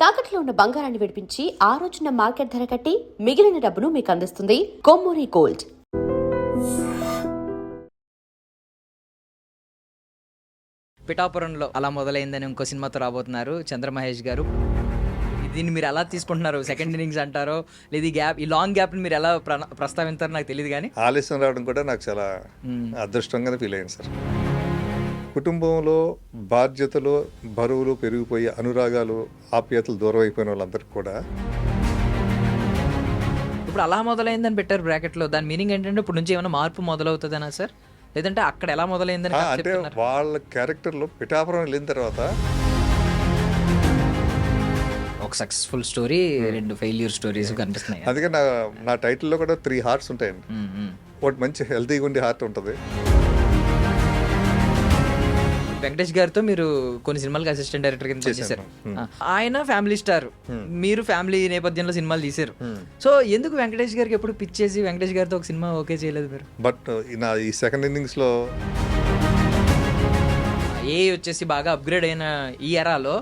తాకట్లో ఉన్న బంగారాన్ని విడిపించి ఆ రోజున మార్కెట్ ధర కట్టి మిగిలిన డబ్బును మీకు అందిస్తుంది కొమ్మూరి గోల్డ్. పిఠాపురంలో అలా మొదలైందని ఇంకో సినిమాతో రాబోతున్నారు చంద్రమహేష్ గారు. దీన్ని మీరు ఎలా తీసుకుంటున్నారు? సెకండ్ ఇన్నింగ్స్ అంటారో లేదు ఈ లాంగ్ గ్యాప్ని మీరు ఎలా ప్రస్తావించారో నాకు తెలియదు కానీ ఆలస్యం రావడం కూడా నాకు చాలా అదృష్టంగానే ఫీల్ అయ్యింది సార్. కుటుంబంలో బాధ్యతలు బరువులు పెరిగిపోయి అనురాగాలు ఆప్యాయతలు దూరం అయిపోయిన వాళ్ళందరికీ కూడా ఇప్పుడు అలా మొదలైందని పెట్టారు బ్రాకెట్లో. దాని మీనింగ్ ఏంటంటే ఇప్పుడు నుంచి ఏమైనా మార్పు మొదలవుతుందనా సార్, లేదంటే అక్కడ ఎలా మొదలైందని అంటే వాళ్ళ క్యారెక్టర్లో పిఠాపురం వెళ్ళిన తర్వాత ఒక సక్సెస్ఫుల్ స్టోరీ, రెండు ఫెయిల్యూర్ స్టోరీస్ కనిపిస్తున్నాయి. అందుకే నా టైటిల్లో కూడా 3 హార్ట్స్ ఉంటాయండి. ఒకటి మంచి హెల్తీగా ఉండే హార్ట్ ఉంటుంది. వెంకటేష్ గారితో మీరు కొన్ని సినిమాలకు అసిస్టెంట్ డైరెక్టర్ కింద చేశారు. ఆయన ఫ్యామిలీ స్టార్, మీరు ఫ్యామిలీ నేపథ్యంలో సినిమాలు తీశారు. సో ఎందుకు వెంకటేష్ గారికి ఎప్పుడు పిచ్ చేసి వెంకటేష్ గారితో ఒక సినిమా ఓకే చేయలేదు మీరు? బట్ ఈ సెకండ్ ఇన్నింగ్స్లో వచ్చేసి బాగా అప్గ్రేడ్ అయిన ఈ ఎరాలో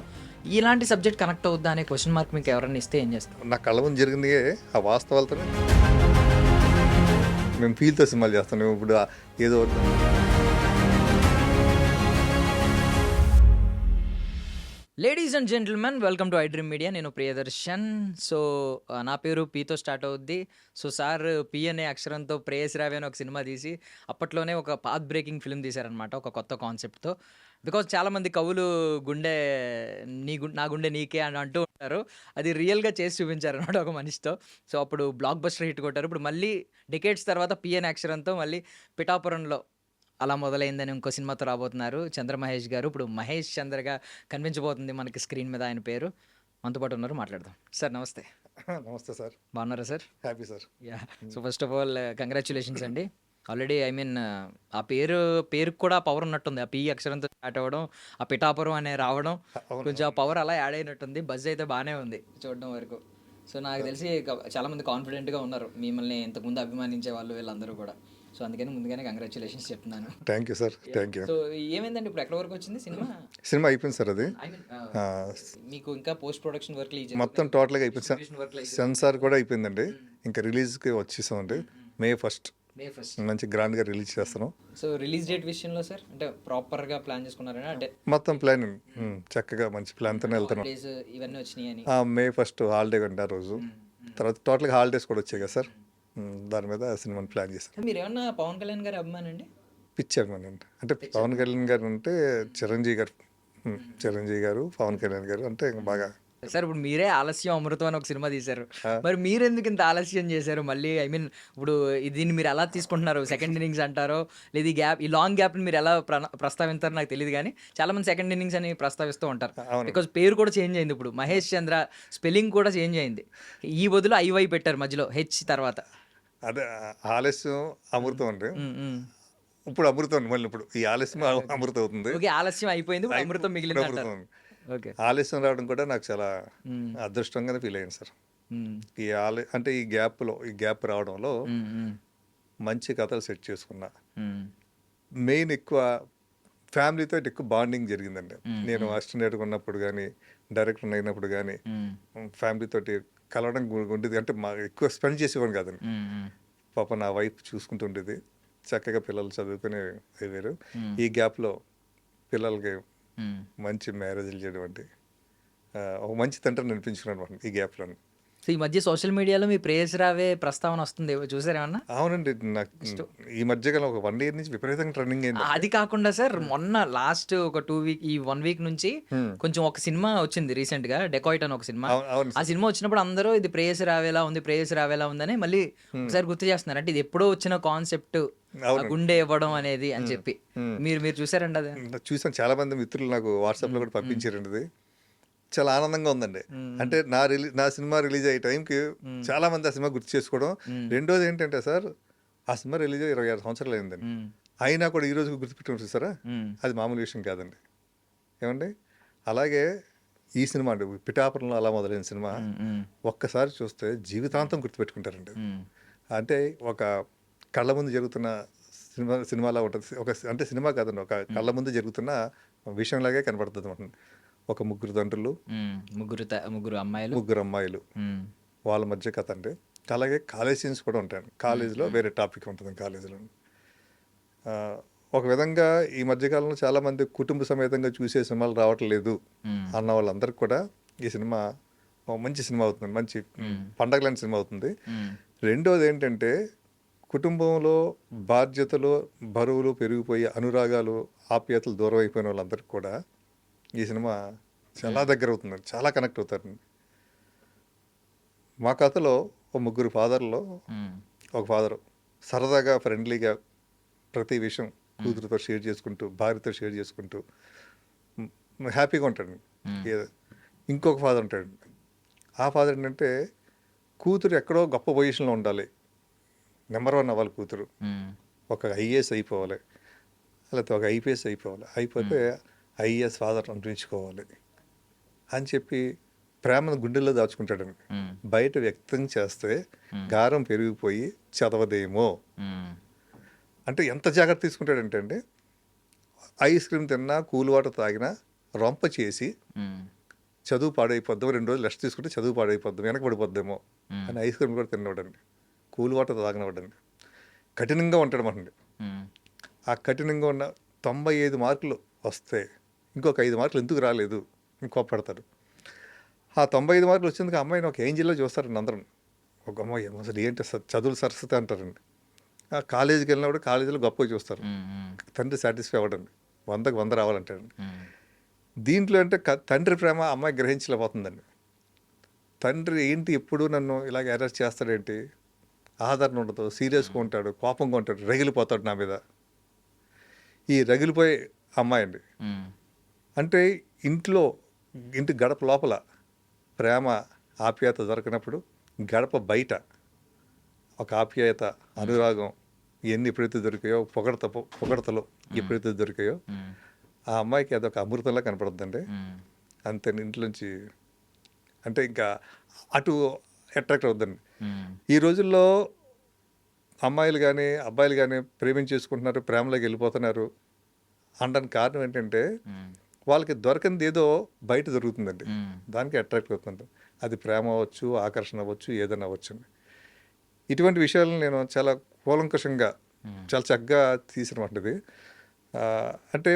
ఇలాంటి సబ్జెక్ట్ కనెక్ట్ అవుద్దా అనే క్వశ్చన్ మార్క్ మీకు ఎవరైనా ఇస్తే ఏం చేస్తారు? నా కళ్ళ ముందు జరిగింది ఆ వాస్తవాలతోనే మేము ఫీల్తో సినిమాలు చేస్తాం. ఇప్పుడు ఏదో ladies and gentlemen, welcome to I Dream Media. నేను ప్రియదర్శన్. సో నా పేరు పీతో స్టార్ట్ అవుద్ది. సో సార్ పి అనే అక్షరంతో ప్రేయస్ రావే అని ఒక సినిమా తీసి అప్పట్లోనే ఒక పాత్ బ్రేకింగ్ ఫిల్మ్ తీశారనమాట, ఒక కొత్త కాన్సెప్ట్తో. బికాజ్ చాలామంది కవులు గుండె నా గుండె నీకే అని అంటూ ఉంటారు. అది రియల్గా చేసి చూపించారనమాట ఒక మనిషితో. సో అప్పుడు బ్లాక్ బస్టర్ హిట్ కొట్టారు. ఇప్పుడు మళ్ళీ డికేట్స్ తర్వాత పి అనే అక్షరంతో మళ్ళీ పిఠాపురంలో అలా మొదలైందని ఇంకో సినిమాతో రాబోతున్నారు చంద్రమహేష్ గారు. ఇప్పుడు మహేష్ చంద్రగా కనిపించబోతుంది మనకి స్క్రీన్ మీద ఆయన పేరు. మనతో పాటు ఉన్నారు, మాట్లాడదాం. సార్ నమస్తే. నమస్తే సార్. బాగున్నారా sir? Happy sir. Yeah. So first of all congratulations అండి. ఆల్రెడీ ఆ పేరుకు కూడా పవర్ ఉన్నట్టుంది. ఆ పి అక్షరంతో స్టార్ట్ అవ్వడం, ఆ పిఠాపురం అనే రావడం, కొంచెం ఆ పవర్ అలా యాడ్ అయినట్టుంది. బజ్ అయితే బాగానే ఉంది చూడడం వరకు. సో నాకు తెలిసి చాలామంది కాన్ఫిడెంట్గా ఉన్నారు, మిమ్మల్ని ఇంతకుముందు అభిమానించే వాళ్ళు వీళ్ళందరూ కూడా. సో అందుకని ముందుగానే కంగ్రాచులేషన్స్ చెప్తున్నాను. Thank you sir. Thank you. So ఏమైందండి, ఇప్పుడు ఎక్కడ వరకు వచ్చింది సినిమా అయిపోయింది సార్. అది మీకు ఇంకా పోస్ట్ ప్రొడక్షన్ వర్క్ మొత్తం టోటల్గా అయిపోయింది. సెన్సార్ కూడా అయిపోయిందండి. ఇంకా రిలీజ్కి వచ్చేసామండి. మే ఫస్ట్ మంచి గ్రాండ్గా రిలీజ్ చేస్తున్నాం. సో రిలీజ్ డేట్ విషయంలో సార్ అంటే ప్రాపర్గా ప్లాన్ చేసుకున్నారా? అంటే మొత్తం ప్లాన్ చక్కగా మంచి ప్లాన్తోనే వెళ్తున్నాం. ఇవన్నీ వచ్చినాయని మే ఫస్ట్ హాలిడే కంటే ఆ రోజు, తర్వాత టోటల్గా హాలిడేస్ కూడా వచ్చాయి కదా సార్. దాని మీద సినిమాని ప్లాన్ చేశాను. మీరు ఏమన్నా పవన్ కళ్యాణ్ గారి అభిమానండి? పిచ్చి అభిమాని అండి. అంటే పవన్ కళ్యాణ్ గారు అంటే చిరంజీవి గారు పవన్ కళ్యాణ్ గారు అంటే బాగా. సార్ ఇప్పుడు మీరే ఆలస్యం అమృతం అని ఒక సినిమా తీశారు, మరి మీరు ఎందుకు ఇంత ఆలస్యం చేశారు మళ్ళీ? ఇప్పుడు దీన్ని మీరు ఎలా తీసుకుంటున్నారు? సెకండ్ ఇన్నింగ్స్ అంటారో లేదు ఈ లాంగ్ గ్యాప్ని మీరు ఎలా ప్రస్తావించారో నాకు తెలియదు కానీ చాలా మంది సెకండ్ ఇన్నింగ్స్ అని ప్రస్తావిస్తూ ఉంటారు. బికాజ్ పేరు కూడా చేంజ్ అయింది. ఇప్పుడు మహేష్ చంద్ర స్పెల్లింగ్ కూడా చేంజ్ అయింది. ఈ బదులు ఐవై పెట్టారు మధ్యలో హెచ్ తర్వాత. అదే ఆలస్యం అమృతం అండి. ఇప్పుడు అమృతం మళ్ళీ ఇప్పుడు ఈ ఆలస్యం అమృతం అవుతుంది. ఆలస్యం అయిపోయింది, అమృతం మిగిలింది. ఆలస్యం రావడం కూడా నాకు చాలా అదృష్టంగానే ఫీల్ అయ్యింది సార్. అంటే ఈ గ్యాప్ రావడంలో మంచి కథలు సెట్ చేసుకున్నా. మెయిన్ ఎక్కువ ఫ్యామిలీతో ఎక్కువ బాండింగ్ జరిగిందండి. నేను అసిస్టెంట్ ఉన్నప్పుడు కానీ డైరెక్టర్ అయినప్పుడు కానీ ఫ్యామిలీతో కలవడం ఉండేది. అంటే ఎక్కువ స్పెండ్ చేసేవాడు కాదండి. పాప నా వైఫ్ చూసుకుంటుండేది. చక్కగా పిల్లలు చదువుకునే వేరు. ఈ గ్యాప్లో పిల్లలకి మంచి మ్యారేజ్లు చేయడం అంటే ఒక మంచి తండ్రిని అనిపించుకున్నాను ఈ గ్యాప్లో. సో ఈ మధ్య సోషల్ మీడియాలో మీ ప్రేయస్ రావే ప్రస్తావన వస్తుంది, చూసారేమన్నా? అవునండి, నాకు ఈ మధ్యకాలం ఒక 1 year నుంచి విపరీతంగా ట్రెండింగ్ అయింది. అది కాకుండా సార్ మొన్న లాస్ట్ ఒక 1 week నుంచి కొంచెం ఒక సినిమా వచ్చింది రీసెంట్ గా, డెకాయిట్ అని ఒక సినిమా. ఆ సినిమా వచ్చినప్పుడు అందరూ ఇది ప్రేయస్ రావేలా ఉందని మళ్ళీ ఒకసారి గుర్తు చేస్తున్నారు. అంటే ఇది ఎప్పుడో వచ్చిన కాన్సెప్ట్, గుండె ఇవ్వడం అనేది అని చెప్పి. మీరు చూసారండి? అదే చూసాను. చాలా మంది మిత్రులు నాకు వాట్సాప్ లో కూడా పంపించారండి. చాలా ఆనందంగా ఉందండి. అంటే నా సినిమా రిలీజ్ అయ్యే టైంకి చాలా మంది ఆ సినిమా గుర్తు చేసుకోవడం. రెండోది ఏంటంటే సార్, ఆ సినిమా రిలీజ్ 26 సంవత్సరాలు అయిందండి. అయినా కూడా ఈ రోజు గుర్తుపెట్టుకుని చూసారా, అది మామూలు విషయం కాదండి. ఏమండి, అలాగే ఈ సినిమా అండి పిఠాపురంలో అలా మొదలైన సినిమా ఒక్కసారి చూస్తే జీవితాంతం గుర్తుపెట్టుకుంటారండి. అంటే ఒక కళ్ళ ముందు జరుగుతున్న సినిమాలా ఉంటుంది. అంటే సినిమా కాదండి, ఒక కళ్ళ ముందు జరుగుతున్న విషయంలాగే కనపడుతుంది. ఒక ముగ్గురు తండ్రులు, ముగ్గురు అమ్మాయిలు. ముగ్గురు అమ్మాయిలు, మ్మ్. వాళ్ళ మధ్య కథ అండి. అలాగే కాలేజ్ సీన్స్ కూడా ఉంటాయండి. కాలేజీలో వేరే టాపిక్ ఉంటుంది కాలేజీలో. ఆ, ఒక విధంగా ఈ మధ్యకాలంలో చాలామంది కుటుంబ సమేతంగా చూసే సినిమాలు రావట్లేదు అన్న వాళ్ళందరికీ కూడా ఈ సినిమా ఒక మంచి సినిమా అవుతుంది, మంచి పండగ లాంటి సినిమా అవుతుంది. రెండోది ఏంటంటే కుటుంబంలో బాధ్యతలు, బరువులు పెరిగిపోయి అనురాగాలు, ఆప్యాయతలు దూరం అయిపోయిన వాళ్ళందరికీ కూడా ఈ సినిమా చాలా దగ్గర అవుతుందండి, చాలా కనెక్ట్ అవుతారండి. మా కథలో ఒక ముగ్గురు ఫాదర్లో ఒక ఫాదరు సరదాగా ఫ్రెండ్లీగా ప్రతి విషయం కూతురుతో షేర్ చేసుకుంటూ, భార్యతో షేర్ చేసుకుంటూ హ్యాపీగా ఉంటాడు. ఇంకొక ఫాదర్ ఉంటాడు. ఆ ఫాదర్ ఏంటంటే కూతురు ఎక్కడో గొప్ప పొజిషన్లో ఉండాలి, నెంబర్ 1 అవ్వాలి కూతురు, ఒక ఐఏఎస్ అయిపోవాలి, లేకపోతే ఒక ఐపీఎస్ అయిపోవాలి, అయిపోతే ఐఏఎస్ ఫాదర్ అనిపించుకోవాలి అని చెప్పి ప్రేమను గుండెల్లో దాచుకుంటాడండి. బయట వ్యక్తం చేస్తే గారం పెరిగిపోయి చదవదేమో అంటే ఎంత జాగ్రత్త తీసుకుంటాడంటే అండి, ఐస్ క్రీమ్ తిన్నా, కూల్ వాటర్ తాగినా రొంప చేసి చదువు పాడైపోద్దాం, 2 రోజులు రెస్ట్ తీసుకుంటే చదువు పాడైపోద్దాం, వెనకబడిపోద్దేమో అని ఐస్ క్రీమ్ కూడా తినవడండి, కూల్ వాటర్ తాగినవడండి. కఠినంగా ఉంటాడు మనండి. ఆ కఠినంగా ఉన్న 95 మార్కులు వస్తే ఇంకొక 5 మార్కులు ఎందుకు రాలేదు కోప్పడతాడు. ఆ 95 మార్కులు వచ్చేందుకు అమ్మాయిని ఒక ఏంజిల్లో చూస్తారండి అందరం. ఒక అమ్మాయి అసలు ఏంటి చదువులు సరస్వతి అంటారండి. ఆ కాలేజీకి వెళ్ళినప్పుడు కాలేజీలో గొప్పగా చూస్తారు. తండ్రి సాటిస్ఫై అవ్వడండి, 100కి 100 రావాలంటాడండి. దీంట్లో అంటే తండ్రి ప్రేమ అమ్మాయి గ్రహించలేకపోతుందండి. తండ్రి ఏంటి ఎప్పుడు నన్ను ఇలాగ అరెస్ట్ చేస్తాడేంటి, ఆదరణ ఉండదు, సీరియస్గా ఉంటాడు, కోపంగా ఉంటాడు, రగిలిపోతాడు నా మీద. ఈ రగిలిపోయే అమ్మాయి అండి. అంటే ఇంటి గడప లోపల ప్రేమ ఆప్యాయత దొరకనప్పుడు గడప బయట ఒక ఆప్యాయత, అనురాగం ఇవన్నీ ఎప్పుడైతే దొరికాయో, పొగడతలు ఎప్పుడైతే దొరికాయో ఆ అమ్మాయికి అదొక అమృతంలా కనపడుతుందండి. అంతే ఇంట్లోంచి అంటే ఇంకా అటు అట్రాక్ట్ అవుతుందండి. ఈ రోజుల్లో అమ్మాయిలు కానీ అబ్బాయిలు కానీ ప్రేమించేసుకుంటున్నారు, ప్రేమలోకి వెళ్ళిపోతున్నారు అనడానికి కారణం ఏంటంటే వాళ్ళకి దొరకంది ఏదో బయట దొరుకుతుందండి, దానికి అట్రాక్ట్ అవుతుంది. అది ప్రేమ అవ్వచ్చు, ఆకర్షణ అవ్వచ్చు, ఏదైనా అవ్వచ్చు. ఇటువంటి విషయాలను నేను చాలా కూలంకషంగా చాలా చక్కగా తీసినటువంటిది. అంటే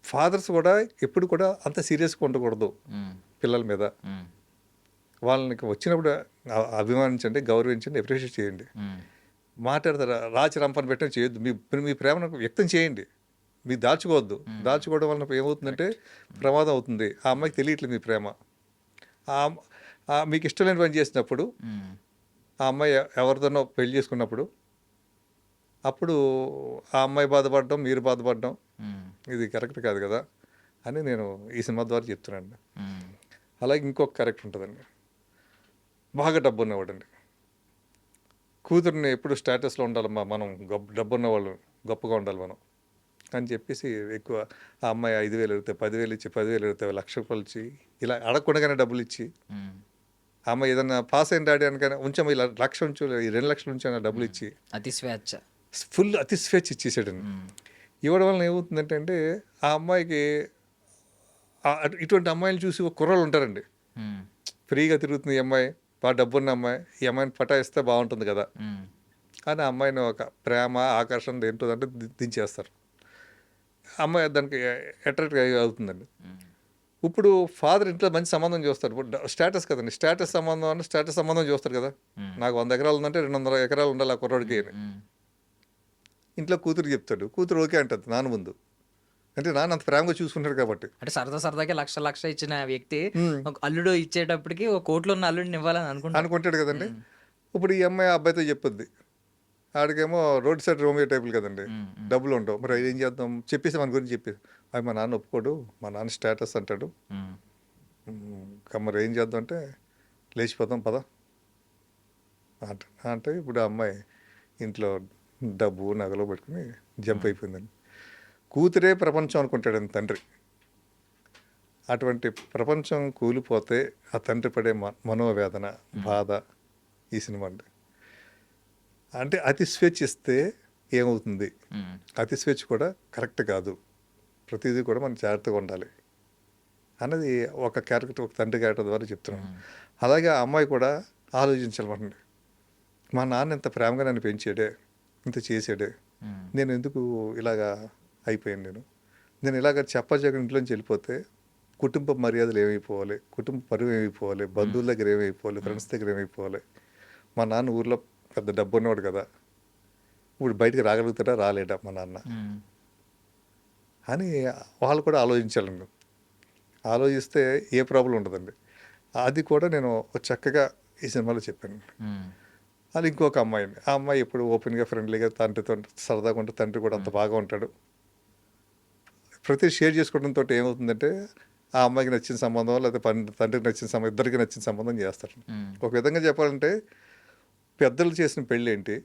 ఫాదర్స్ కూడా ఎప్పుడు కూడా అంత సీరియస్గా ఉండకూడదు పిల్లల మీద. వాళ్ళని వచ్చినప్పుడు అభిమానించండి, గౌరవించండి, అప్రిషియేట్ చేయండి. మాట్లాడతారు రాచి రంపని పెట్టడం చేయొద్దు. మీ ప్రేమను వ్యక్తం చేయండి, మీరు దాచుకోవద్దు. దాచుకోవడం వలన ఏమవుతుందంటే ప్రమాదం అవుతుంది. ఆ అమ్మాయికి తెలియట్లేదు మీ ప్రేమ. మీకు ఇష్టం లేని పని చేసినప్పుడు, ఆ అమ్మాయి ఎవరితోనో పెళ్లి చేసుకున్నప్పుడు, అప్పుడు ఆ అమ్మాయి బాధపడడం, మీరు బాధపడడం ఇది కరెక్ట్ కాదు కదా అని నేను ఈ సినిమా ద్వారా చెప్తున్నాను. అలాగే ఇంకొక కరెక్ట్ ఉంటుందండి, బాగా డబ్బు ఉన్నవాడండి. కూతుర్ని ఎప్పుడు స్టేటస్లో ఉండాలమ్మా, మనం డబ్బు ఉన్నవాళ్ళు గొప్పగా ఉండాలి మనం అని చెప్పేసి ఎక్కువ ఆ అమ్మాయి 5,000 అడిగితే 10,000 ఇచ్చి, 10,000 అడిగితే 1,00,000 రూపాయలు ఇచ్చి, ఇలా అడగకుండానే డబ్బులు ఇచ్చి, ఆ అమ్మాయి ఏదన్నా పాస్ అయిన డాడీ అనగానే ఉంచమ్మా ఇలా 1,00,000 ఉంచు, 2,00,000 ఉంచు అని డబ్బులు ఇచ్చి అతి స్వేచ్ఛ, ఫుల్ అతి స్వేచ్ఛ ఇచ్చేసాడండి. ఇవ్వడం వలన ఏమవుతుందంటే అండి, ఆ అమ్మాయికి ఇటువంటి అమ్మాయిలు చూసి ఒక కుర్రాళ్ళు ఉంటారండి, ఫ్రీగా తిరుగుతుంది ఈ అమ్మాయి, బాగా డబ్బున్న అమ్మాయి, ఈ అమ్మాయిని పటాయిస్తే బాగుంటుంది కదా అని ఆ అమ్మాయిని ఒక ప్రేమ, ఆకర్షణ ఏంటో అంటే దించేస్తారు. అమ్మాయి దానికి అట్రాక్ట్ అవుతుందండి. ఇప్పుడు ఫాదర్ ఇంట్లో మంచి సంబంధం చూస్తారు. ఇప్పుడు స్టేటస్ కదండి, స్టేటస్ సంబంధం చూస్తారు కదా. నాకు 100 ఎకరాలు ఉందంటే 200 ఎకరాలు ఉండాలి ఆ కుర్రోడికి అని ఇంట్లో కూతురు చెప్తాడు. కూతురు ఓకే అంటుంది నాన్న ముందు, అంటే నాన్న అంత ప్రేమగా చూసుకుంటాడు కాబట్టి. అంటే సరదాకి లక్ష ఇచ్చిన వ్యక్తి ఒక అల్లుడు ఇచ్చేటప్పటికి ఒక కోట్లో ఉన్న అల్లుడిని ఇవ్వాలని అనుకుంటాడు కదండి. ఇప్పుడు ఈ అమ్మాయి అబ్బాయితో చెప్పుద్ది, ఆడికేమో రోడ్ సైడ్ రోమియో టైపులు కదండి, డబ్బులు ఉండవు. మరి ఏం చేద్దాం చెప్పేసి మన గురించి చెప్పేసి, అవి మా నాన్న ఒప్పుకోడు, మా నాన్న స్టేటస్ అంటాడు, మరి ఏం చేద్దాం అంటే లేచిపోతాం పద అంటే ఇప్పుడు ఆ అమ్మాయి ఇంట్లో డబ్బు నగలు పెట్టుకుని జంప్ అయిపోయిందండి. కూతురే ప్రపంచం అనుకుంటాడండి తండ్రి. అటువంటి ప్రపంచం కూలిపోతే ఆ తండ్రి పడే మనోవేదన, బాధ ఈ సినిమా అండి. అంటే అతి స్వేచ్ఛ ఇస్తే ఏమవుతుంది, అతి స్వేచ్ఛ కూడా కరెక్ట్ కాదు, ప్రతిదీ కూడా మనం జాగ్రత్తగా ఉండాలి అన్నది ఒక క్యారెక్టర్, ఒక తండ్రి క్యారెక్టర్ ద్వారా చెప్తున్నాను. అలాగే ఆ అమ్మాయి కూడా ఆలోచించాలన్నమాట. మా నాన్న ఇంత ప్రేమగా నన్ను పెంచాడే, ఇంత చేసాడే, నేను ఎందుకు ఇలాగా అయిపోయాను, నేను ఇలాగ చెప్పజాక ఇంట్లోంచి వెళ్ళిపోతే కుటుంబ మర్యాదలు ఏమైపోవాలి, కుటుంబ పరువు ఏమైపోవాలి, బంధువుల దగ్గర ఏమైపోవాలి, ఫ్రెండ్స్ దగ్గర ఏమైపోవాలి. మా నాన్న ఊర్లో పెద్ద డబ్బు ఉన్నవాడు కదా, ఇప్పుడు బయటికి రాగలుగుతాడా, రాలేడా మా నాన్న అని వాళ్ళు కూడా ఆలోచించాలండి. ఆలోచిస్తే ఏ ప్రాబ్లం ఉండదండి. అది కూడా నేను చక్కగా ఈ సినిమాలో చెప్పాను. అది ఇంకొక అమ్మాయి అండి. ఆ అమ్మాయి ఎప్పుడు ఓపెన్గా ఫ్రెండ్లీగా తండ్రితో సరదాగా ఉంటే, తండ్రి కూడా అంత బాగా ఉంటాడు. ప్రతి షేర్ చేసుకోవడంతో ఏమవుతుందంటే ఆ అమ్మాయికి నచ్చిన సంబంధం, లేకపోతే తండ్రికి నచ్చిన సంబంధం, ఇద్దరికి నచ్చిన సంబంధం చేస్తారు. ఒక విధంగా చెప్పాలంటే పెద్దలు చేసిన పెళ్ళి ఏంటి,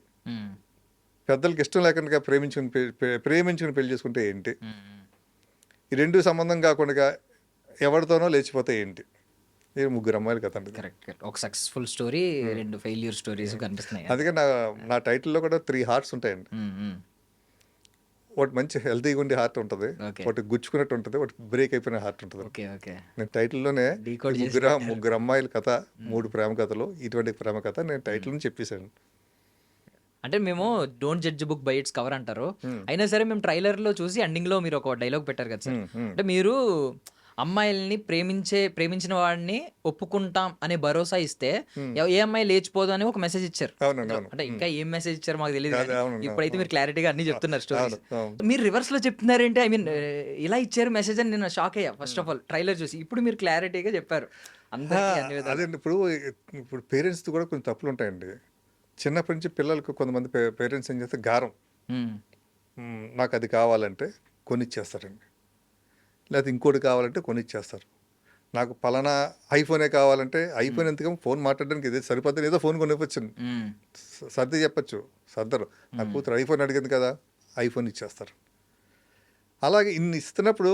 పెద్దలకి ఇష్టం లేకుండా ప్రేమించుకుని పెళ్లి చేసుకుంటే ఏంటి, ఈ రెండు సంబంధం కాకుండా ఎవరితోనో లేచిపోతే ఏంటి. ఇది ముగ్గురు అమ్మాయిలు కథ అండి. కరెక్ట్. ఒక సక్సెస్ఫుల్ స్టోరీ, 2 ఫెయిల్యూర్ స్టోరీస్ కనిపిస్తున్నాయి. అందుకే నా టైటిల్లో కూడా 3 హార్ట్స్ ఉంటాయండి. ఒకటి మంచి హెల్తీగా ఉండే హార్ట్ ఉంటుంది, ఒకటి గుచ్చుకున్నట్టు ఉంటుంది, ఒకటి బ్రేక్ అయిపోయిన హార్ట్ ఉంటుంది. Okay, okay. నేను టైటిల్లోనే ముగ్గురు అమ్మాయిల కథ, 3 ప్రేమ కథలు, ఇటువంటి ప్రేమ కథ నేను టైటిల్ చెప్పేశాను. అంటే మేము don't judge book by its cover అంటారు. అయినా సరే మేము ట్రైలర్లో చూసి ఎండింగ్లో మీరు ఒక డైలాగ్ పెట్టారు కదా సార్. అంటే మీరు అమ్మాయిల్ని ప్రేమించిన వాడిని ఒప్పుకుంటాం అనే భరోసా ఇస్తే ఏ అమ్మాయి లేచిపోదు అని ఒక మెసేజ్ ఇచ్చారు. అంటే ఇంకా ఏం మెసేజ్ ఇచ్చారు మాకు తెలియదు. ఇప్పుడైతే మీరు క్లారిటీగా అన్ని చెప్తున్నారు స్టోరీ. మీరు రివర్స్ లో చెప్తున్నారేంటి, ఐ మీన్ ఇలా ఇచ్చారు మెసేజ్ అని నేను షాక్ అయ్యా ఫస్ట్ ఆఫ్ ఆల్ ట్రైలర్ చూసి. ఇప్పుడు మీరు క్లారిటీగా చెప్పారు అందరికీ. అదే ఇప్పుడు పేరెంట్స్ కూడా కొన్ని తప్పులు ఉంటాయండి. చిన్నప్పటి నుంచి పిల్లలకు కొంతమంది పేరెంట్స్ ఏం చేస్తే గారం, నాకు అది కావాలంటే కొనిచ్చేస్తారండి, లేకపోతే ఇంకోటి కావాలంటే కొనిచ్చేస్తారు. నాకు పలానా ఐఫోనే కావాలంటే ఐఫోన్ ఎందుకు, ఫోన్ మాట్లాడడానికి ఇదే సరిపోతుంది, ఏదో ఫోన్ కొనివ్వచ్చండి, సర్ది చెప్పచ్చు, సర్దరు. నా కూతురు ఐఫోన్ అడిగింది కదా, ఐఫోన్ ఇచ్చేస్తారు. అలాగే ఇన్ని ఇస్తున్నప్పుడు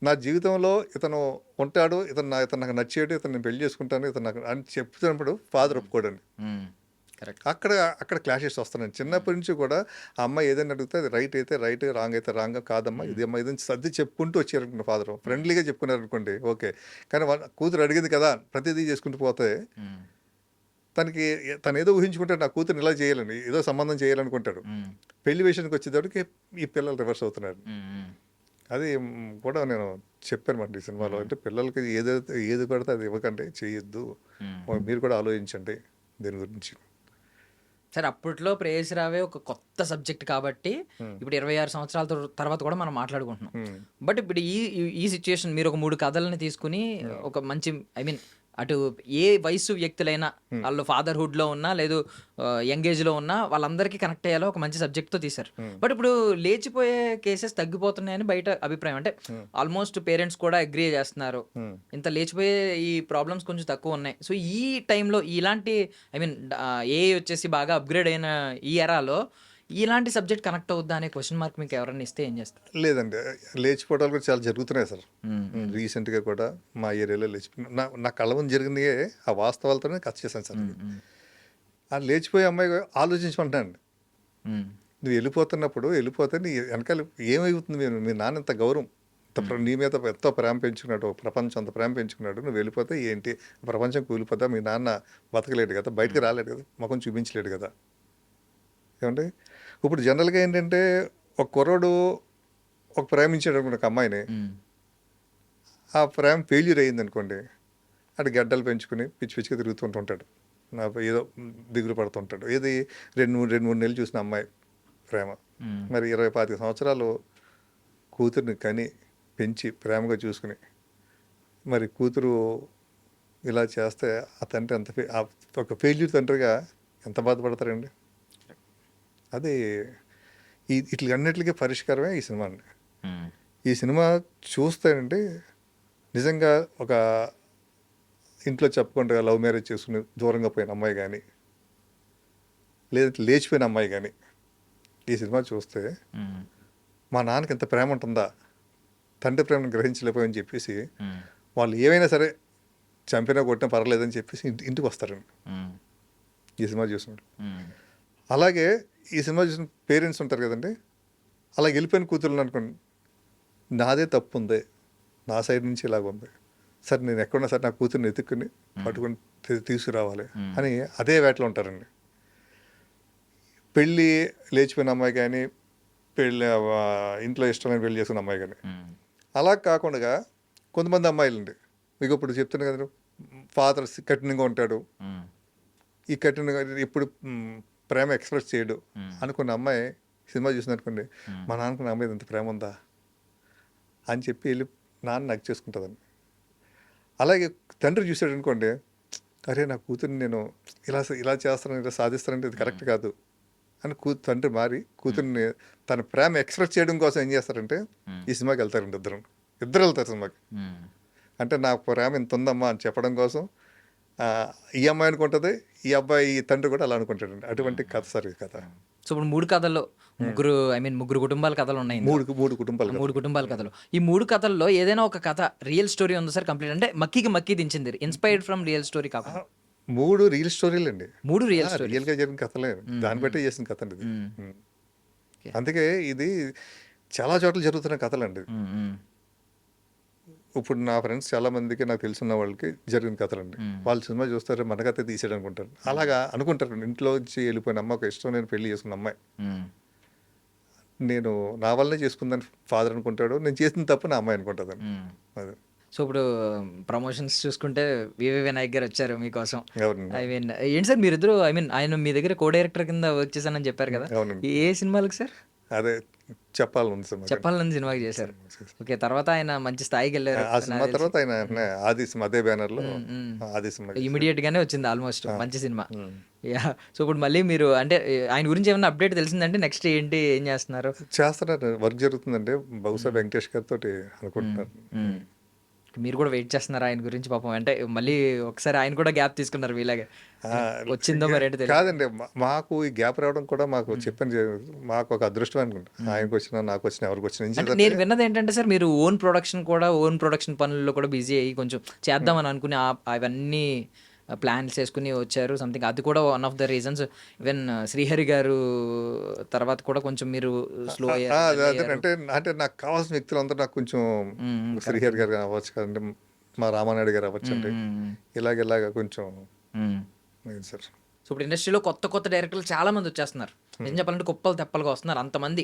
నా జీవితంలో ఇతను ఉంటాడు, ఇతను నాకు నచ్చేడు, ఇతను నేను పెళ్లి చేసుకుంటాను, ఇతను నాకు అని చెప్తున్నప్పుడు ఫాదర్ ఒప్పుకోడండి. అక్కడ క్లాషెస్ వస్తున్నాయి. చిన్నప్పటి నుంచి కూడా ఆ అమ్మాయి ఏదైనా అడిగితే అది రైట్ అయితే రైట్, రాంగ్ అయితే రాంగ్, కాదమ్మా ఇది అమ్మ ఇదని సర్ది చెప్పుకుంటూ వచ్చారనుకోండి, ఫాదర్ ఫ్రెండ్లీగా చెప్పుకున్నారు అనుకోండి, ఓకే. కానీ కూతురు అడిగింది కదా ప్రతిదీ చేసుకుంటూ పోతే తను ఏదో ఊహించుకుంటాడు, నా కూతురు ఇలా చేయాలని, ఏదో సంబంధం చేయాలనుకుంటాడు. పెళ్లి విషయానికి వచ్చేటప్పటికి ఈ పిల్లలు రివర్స్ అవుతున్నారు. అది కూడా నేను చెప్పాను మాట ఈ సినిమాలో. అంటే పిల్లలకి ఏది పడితే అది ఇవ్వకండి, చేయొద్దు, మీరు కూడా ఆలోచించండి దీని గురించి. సరే, అప్పట్లో ప్రేయసి రావే ఒక కొత్త సబ్జెక్ట్ కాబట్టి ఇప్పుడు 26 సంవత్సరాల తర్వాత కూడా మనం మాట్లాడుకుంటున్నాం. బట్ ఇప్పుడు ఈ సిచ్యుయేషన్ మీరు ఒక 3 కథలని తీసుకుని ఒక మంచి, ఐ మీన్ అటు ఏ వయసు వ్యక్తులైనా, వాళ్ళు ఫాదర్హుడ్లో ఉన్నా లేదు యంగేజ్లో ఉన్నా, వాళ్ళందరికీ కనెక్ట్ అయ్యేలా ఒక మంచి సబ్జెక్ట్తో తీశారు. బట్ ఇప్పుడు లేచిపోయే కేసెస్ తగ్గిపోతున్నాయని బయట అభిప్రాయం. అంటే ఆల్మోస్ట్ పేరెంట్స్ కూడా అగ్రీ చేస్తున్నారు, ఇంత లేచిపోయే ఈ ప్రాబ్లమ్స్ కొంచెం తక్కువ ఉన్నాయి. సో ఈ టైంలో ఇలాంటి, ఐ మీన్ ఏ వచ్చేసి బాగా అప్గ్రేడ్ అయిన ఈ ఎరాలో ఇలాంటి సబ్జెక్ట్ కనెక్ట్ అవుద్దా అనే క్వశ్చన్ మార్క్ మీకు ఎవరైనా ఇస్తే ఏం చేస్తారు? లేదండి, లేచిపోవడాలు కూడా చాలా జరుగుతున్నాయి సార్. రీసెంట్గా కూడా మా ఏరియాలో నా కళ్ళ ముందు జరిగింది, ఆ వాస్తవాలతోనే కథ చేశాను సార్. ఆ లేచిపోయే అమ్మాయి ఆలోచించమంటానండి, నువ్వు వెళ్ళిపోతే నీ వెనకాల ఏమవుతుంది, మీ నాన్న ఇంత గౌరవం, నీ మీద ఎంతో ప్రేమ పెంచుకున్నాడు, ప్రపంచం అంత ప్రేమ పెంచుకున్నాడు, నువ్వు వెళ్ళిపోతే ఏంటి, ప్రపంచం కూలిపోతా, మీ నాన్న బతకలేడు కదా, బయటకు రాలేడు కదా, ముఖం చూపించలేడు కదా. ఏమంటే ఇప్పుడు జనరల్గా ఏంటంటే ఒక కుర్రోడు ప్రేమించాడు అనుకోండి ఒక అమ్మాయిని, ఆ ప్రేమ ఫెయిల్యూర్ అయ్యింది అనుకోండి, అటు గడ్డలు పెంచుకుని పిచ్చిగా తిరుగుతుంటుంటాడు, ఏదో దిగులు పడుతుంటాడు. ఏది 2-3 నెలలు చూసిన అమ్మాయి ప్రేమ, మరి 20-25 సంవత్సరాలు కూతుర్ని కని పెంచి ప్రేమగా చూసుకుని, మరి కూతురు ఇలా చేస్తే ఆ తండ్రి ఒక ఫెయిల్యూర్ తండ్రిగా ఎంత బాధపడతారండి. అది ఇట్లన్నిటికీ పరిష్కారమే ఈ సినిమా అండి. ఈ సినిమా చూస్తేనండి నిజంగా ఒక ఇంట్లో చెప్పకుండా లవ్ మ్యారేజ్ చేసుకుని దూరంగా పోయిన అమ్మాయి కానీ, లేదంటే లేచిపోయిన అమ్మాయి కానీ ఈ సినిమా చూస్తే మా నాన్నకి ఎంత ప్రేమ ఉంటుందా, తండ్రి ప్రేమను గ్రహించలేకపోయని చెప్పేసి వాళ్ళు ఏమైనా సరే చంపినా కొట్టినా పర్వాలేదని చెప్పేసి ఇంటికి వస్తారండి ఈ సినిమా చూసినప్పుడు. అలాగే ఈ సినిమా చూసిన పేరెంట్స్ ఉంటారు కదండి, అలా వెళ్ళిపోయిన కూతుర్లు అనుకోండి, నాదే తప్పు ఉంది, నా సైడ్ నుంచి ఇలాగ ఉంది సార్, నేను ఎక్కడున్నా సార్ నా కూతుర్ని ఎత్తుక్కుని పట్టుకుని తీసుకురావాలి అని అదే వేటలో ఉంటారండి. పెళ్ళి లేచిపోయిన అమ్మాయి కానీ, పెళ్ళి ఇంట్లో ఇష్టమైన పెళ్ళి చేసుకున్న అమ్మాయి కానీ, అలా కాకుండా కొంతమంది అమ్మాయిలు అండి, మీకు ఇప్పుడు చెప్తున్నాను కదా, ఫాదర్ కఠినంగా ఉంటాడు, ఈ కఠినంగా ఇప్పుడు ప్రేమ ఎక్స్ప్రెస్ చేయడు అనుకున్న అమ్మాయి సినిమా చూసిందనుకోండి, మా నాన్నకు నా మీద ఇంత ప్రేమ ఉందా అని చెప్పి వెళ్ళి నాన్న నగ్గు చేసుకుంటుందండి. అలాగే తండ్రి చూసాడు అనుకోండి, అరే నా కూతుర్ని నేను ఇలా చేస్తాను, ఇలా సాధిస్తానంటే ఇది కరెక్ట్ కాదు అని తండ్రి మారి కూతుర్ని తన ప్రేమ ఎక్స్ప్రెస్ చేయడం కోసం ఏం చేస్తారంటే ఈ సినిమాకి వెళ్తారండి. ఇద్దరు వెళ్తారు సినిమాకి. అంటే నా ప్రేమ ఇంత ఉందమ్మా అని చెప్పడం కోసం ఈ అమ్మాయి అనుకుంటుంది, ఈ అబ్బాయి ఈ తండ్రి కూడా అలా అనుకుంటాడండి. అటువంటి కథ సార్ ఈ కథ. సో ఇప్పుడు 3 కథల్లో ముగ్గురు కుటుంబాల కథలు ఉన్నాయి. మూడు కుటుంబాలు 3 కుటుంబాల కథలు. ఈ 3 కథల్లో ఏదైనా ఒక కథ రియల్ స్టోరీ ఉందా సార్? కంప్లీట్ అంటే మక్కి దించింది, ఇన్స్పైర్డ్ ఫ్రమ్ రియల్ స్టోరీ కాకుండా. 3 రియల్ స్టోరీలు అండి. 3 రియల్ స్టోరీ, రియల్గా జరిగిన కథలే, దాన్ని బట్టే చేసిన కథ అండి ఇది. అందుకే ఇది చాలా చోట్ల జరుగుతున్న కథలండి. ఇప్పుడు నా ఫ్రెండ్స్ చాలా మందికి, నాకు తెలిసిన వాళ్ళకి జరిగిన కథలండి. వాళ్ళు సినిమా చూస్తారు, మన కథ తీసాడు అనుకుంటారు. అలాగా అనుకుంటారు. ఇంట్లో వచ్చి వెళ్ళిపోయిన అమ్మ, ఒక ఇష్టం నేను పెళ్లి చేసుకున్న అమ్మాయి, నేను నా వల్లనే చేసుకుందని ఫాదర్ అనుకుంటాడు, నేను చేసిన తప్పు నా అమ్మాయి అనుకుంటుందని. అది. సో ఇప్పుడు ప్రమోషన్స్ చూసుకుంటే వివి వినాయక్ గారు వచ్చారు మీకోసం. అవునండి. ఏంటి సార్ మీరిద్దరు ఆయన మీ దగ్గర కో డైరెక్టర్ కింద వర్క్ చేశానని చెప్పారు కదా, అవునండి. ఏ సినిమాలకు సార్? అదే చెప్పాలని సార్. చెప్పాలని సినిమాకి చేశారు. ఓకే, తర్వాత ఆయన మంచి స్థాయికి వెళ్ళారు. ఆ సినిమా తర్వాత ఆయన ఆది సినిమా, అదే బ్యానర్ లో ఆది సినిమా ఇమీడియట్ గానే వచ్చింది, ఆల్మోస్ట్ మంచి సినిమా. యా. సో ఇప్పుడు మళ్ళీ మీరు అంటే ఆయన గురించి ఏమైనా అప్డేట్ తెలిసిందంటే నెక్స్ట్ ఏం చేస్తున్నారు? చేస్తున్నారు, వర్క్ జరుగుతుందంటే బహుశా వెంకటేష్ గారితో అనుకుంటున్నారు. మీరు కూడా వెయిట్ చేస్తున్నారు ఆయన గురించి పాపం? అంటే మళ్ళీ ఒకసారి ఆయన కూడా గ్యాప్ తీసుకున్నారు మీలాగే, వచ్చిందో మరి ఏంటి తెలియదు. కాదండి, మాకు ఈ గ్యాప్ రావడం కూడా మాకు చెప్పని మాకు ఒక అదృష్టం అనుకుంటా. ఆయనకు వచ్చినా నాకు వచ్చినా ఎవరికి వచ్చినా. అంటే నేను విన్నది ఏంటంటే సార్, మీరు ఓన్ ప్రొడక్షన్ పనుల్లో కూడా బిజీ అయ్యి కొంచెం చేద్దామని అనుకుని అవన్నీ ప్లాన్స్ వేసుకుని వచ్చారు సంథింగ్. అది కూడా one of the reasons. Even Srihari గారు తర్వాత కూడా కొంచెం మీరు స్లో అంటే నాకు కావాల్సిన వ్యక్తులు అందరూ నాకు కొంచెం, శ్రీహరి గారు అవ్వచ్చు కదండి, మా రామానాయుడు గారు అవ్వచ్చు అండి, ఇలాగ కొంచెం సార్. సో ఇప్పుడు ఇండస్ట్రీలో కొత్త డైరెక్టర్లు చాలా మంది వచ్చేస్తున్నారు. ఏం చెప్పాలంటే కుప్పలు తెప్పలుగా వస్తున్నారు అంతమంది.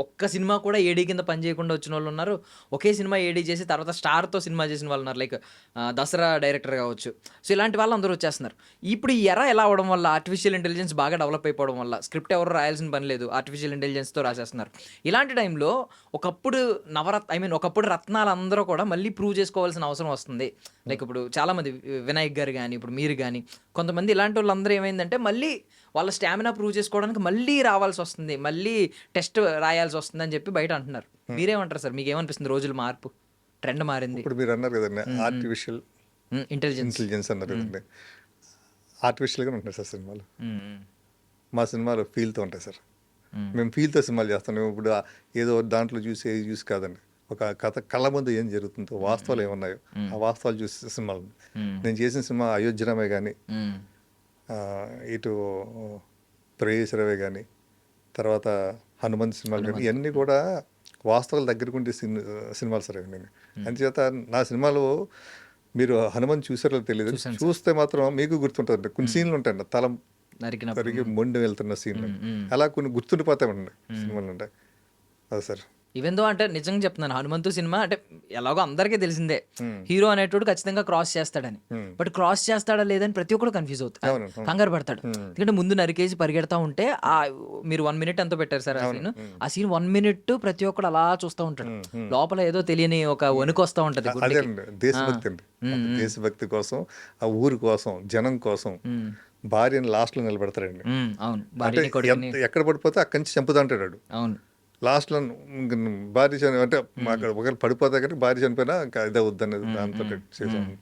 ఒక్క సినిమా కూడా ఏడీ కింద పని చేయకుండా వచ్చిన వాళ్ళు ఉన్నారు. ఒకే సినిమా ఏడీ చేసి తర్వాత స్టార్తో సినిమా చేసిన వాళ్ళు ఉన్నారు. లైక్ దసరా డైరెక్టర్ కావచ్చు. సో ఇలాంటి వాళ్ళు అందరూ వచ్చేస్తున్నారు. ఇప్పుడు ఈ ఎరా ఎలా అవడం వల్ల, ఆర్టిఫిషియల్ ఇంటెలిజెన్స్ బాగా డెవలప్ అయిపోవడం వల్ల స్క్రిప్ట్ ఎవరు రాయాల్సిన పని లేదు, ఆర్టిఫిషియల్ ఇంటెలిజెన్స్తో రాసేస్తున్నారు. ఇలాంటి టైంలో ఒకప్పుడు రత్నాలు అందరూ కూడా మళ్ళీ ప్రూవ్ చేసుకోవాల్సిన అవసరం వస్తుంది. లైక్ ఇప్పుడు చాలామంది వినాయక్ గారు కానీ, ఇప్పుడు మీరు కానీ, కొంతమంది ఇలాంటి వాళ్ళందరూ ఏమైందంటే మళ్ళీ వాళ్ళ స్టామినా ప్రూవ్ చేసుకోవడానికి మళ్ళీ రావాల్సి వస్తుంది, మళ్ళీ టెస్ట్ రాయాల్సి వస్తుంది అని చెప్పి బయట అంటున్నారు. మీరేమంటారు సార్? మీకు ఏమనిపిస్తుంది? రోజులు మార్పు, ట్రెండ్ మారింది. ఇప్పుడు మీరు అన్నారు కదండి ఆర్టిఫిషియల్ ఇంటెలిజెన్స్ అన్నారు కదండి, ఆర్టిఫిషియల్గా ఉంటాయి సార్ సినిమాలు. మా సినిమాలు ఫీల్తో ఉంటాయి సార్. మేము ఫీల్తో సినిమాలు చేస్తాం. ఇప్పుడు ఏదో దాంట్లో చూసి కాదండి, ఒక కథ కళ్ళ ముందు ఏం జరుగుతుందో, వాస్తవాలు ఏమున్నాయో ఆ వాస్తవాలు చూసే సినిమాలు. నేను చేసిన సినిమా అయోధ్యరామే కానీ, ఇటు ప్రేయసరవే కానీ, తర్వాత హనుమంత్ సినిమాలు కానీ, ఇవన్నీ కూడా వాస్తవాల దగ్గరకు ఉండే సినిమాలు సార్ నేను. అందుచేత నా సినిమాలో మీరు హనుమంత్ చూసారో తెలియదు, చూస్తే మాత్రం మీకు గుర్తుంటుంది. కొన్ని సీన్లు ఉంటాయండి, తల తరిగి మొండి వెళ్తున్న సీన్లు, అలా కొన్ని గుర్తుండిపోతాయండి సినిమాలు ఉంటాయి. అది సార్. ఈవెన్ దో అంటే నిజంగా చెప్తున్నాను, హనుమంతు సినిమా అంటే ఎలాగో అందరికీ తెలిసిందే, హీరో అనేటోడు ఖచ్చితంగా క్రాస్ చేస్తాడని. బట్ క్రాస్ చేస్తాడా లేదని ప్రతి ఒక్కరు కన్ఫ్యూజ్ అవుతాడు, కంగారు పడతాడు. ఎందుకంటే ముందు నరికేసి పరిగెడతా ఉంటే మీరు 1 minute ఎంతో పెట్టారు సార్ ఆ సీన్ 1 minute ప్రతి ఒక్కడు అలా చూస్తూ ఉంటాడు. లోపల ఏదో తెలియని ఒక వణుకు వస్తూ ఉంటది. దేశభక్తి అండి, దేశభక్తి కోసం, ఆ ఊరి కోసం, జనం కోసం భార్యని లాస్ట్ లో నిలబెడతాడండి. అవును, ఎక్కడ పడిపోతే అక్కడి నుంచి చంపుతా అంటాడు. అవును, లాస్ట్లో భార్య అంటే అక్కడ ఒకరు పడిపోతా కానీ భార్య చనిపోయినా ఇంకా ఇదే వద్దనేది దాంతో చేసాను.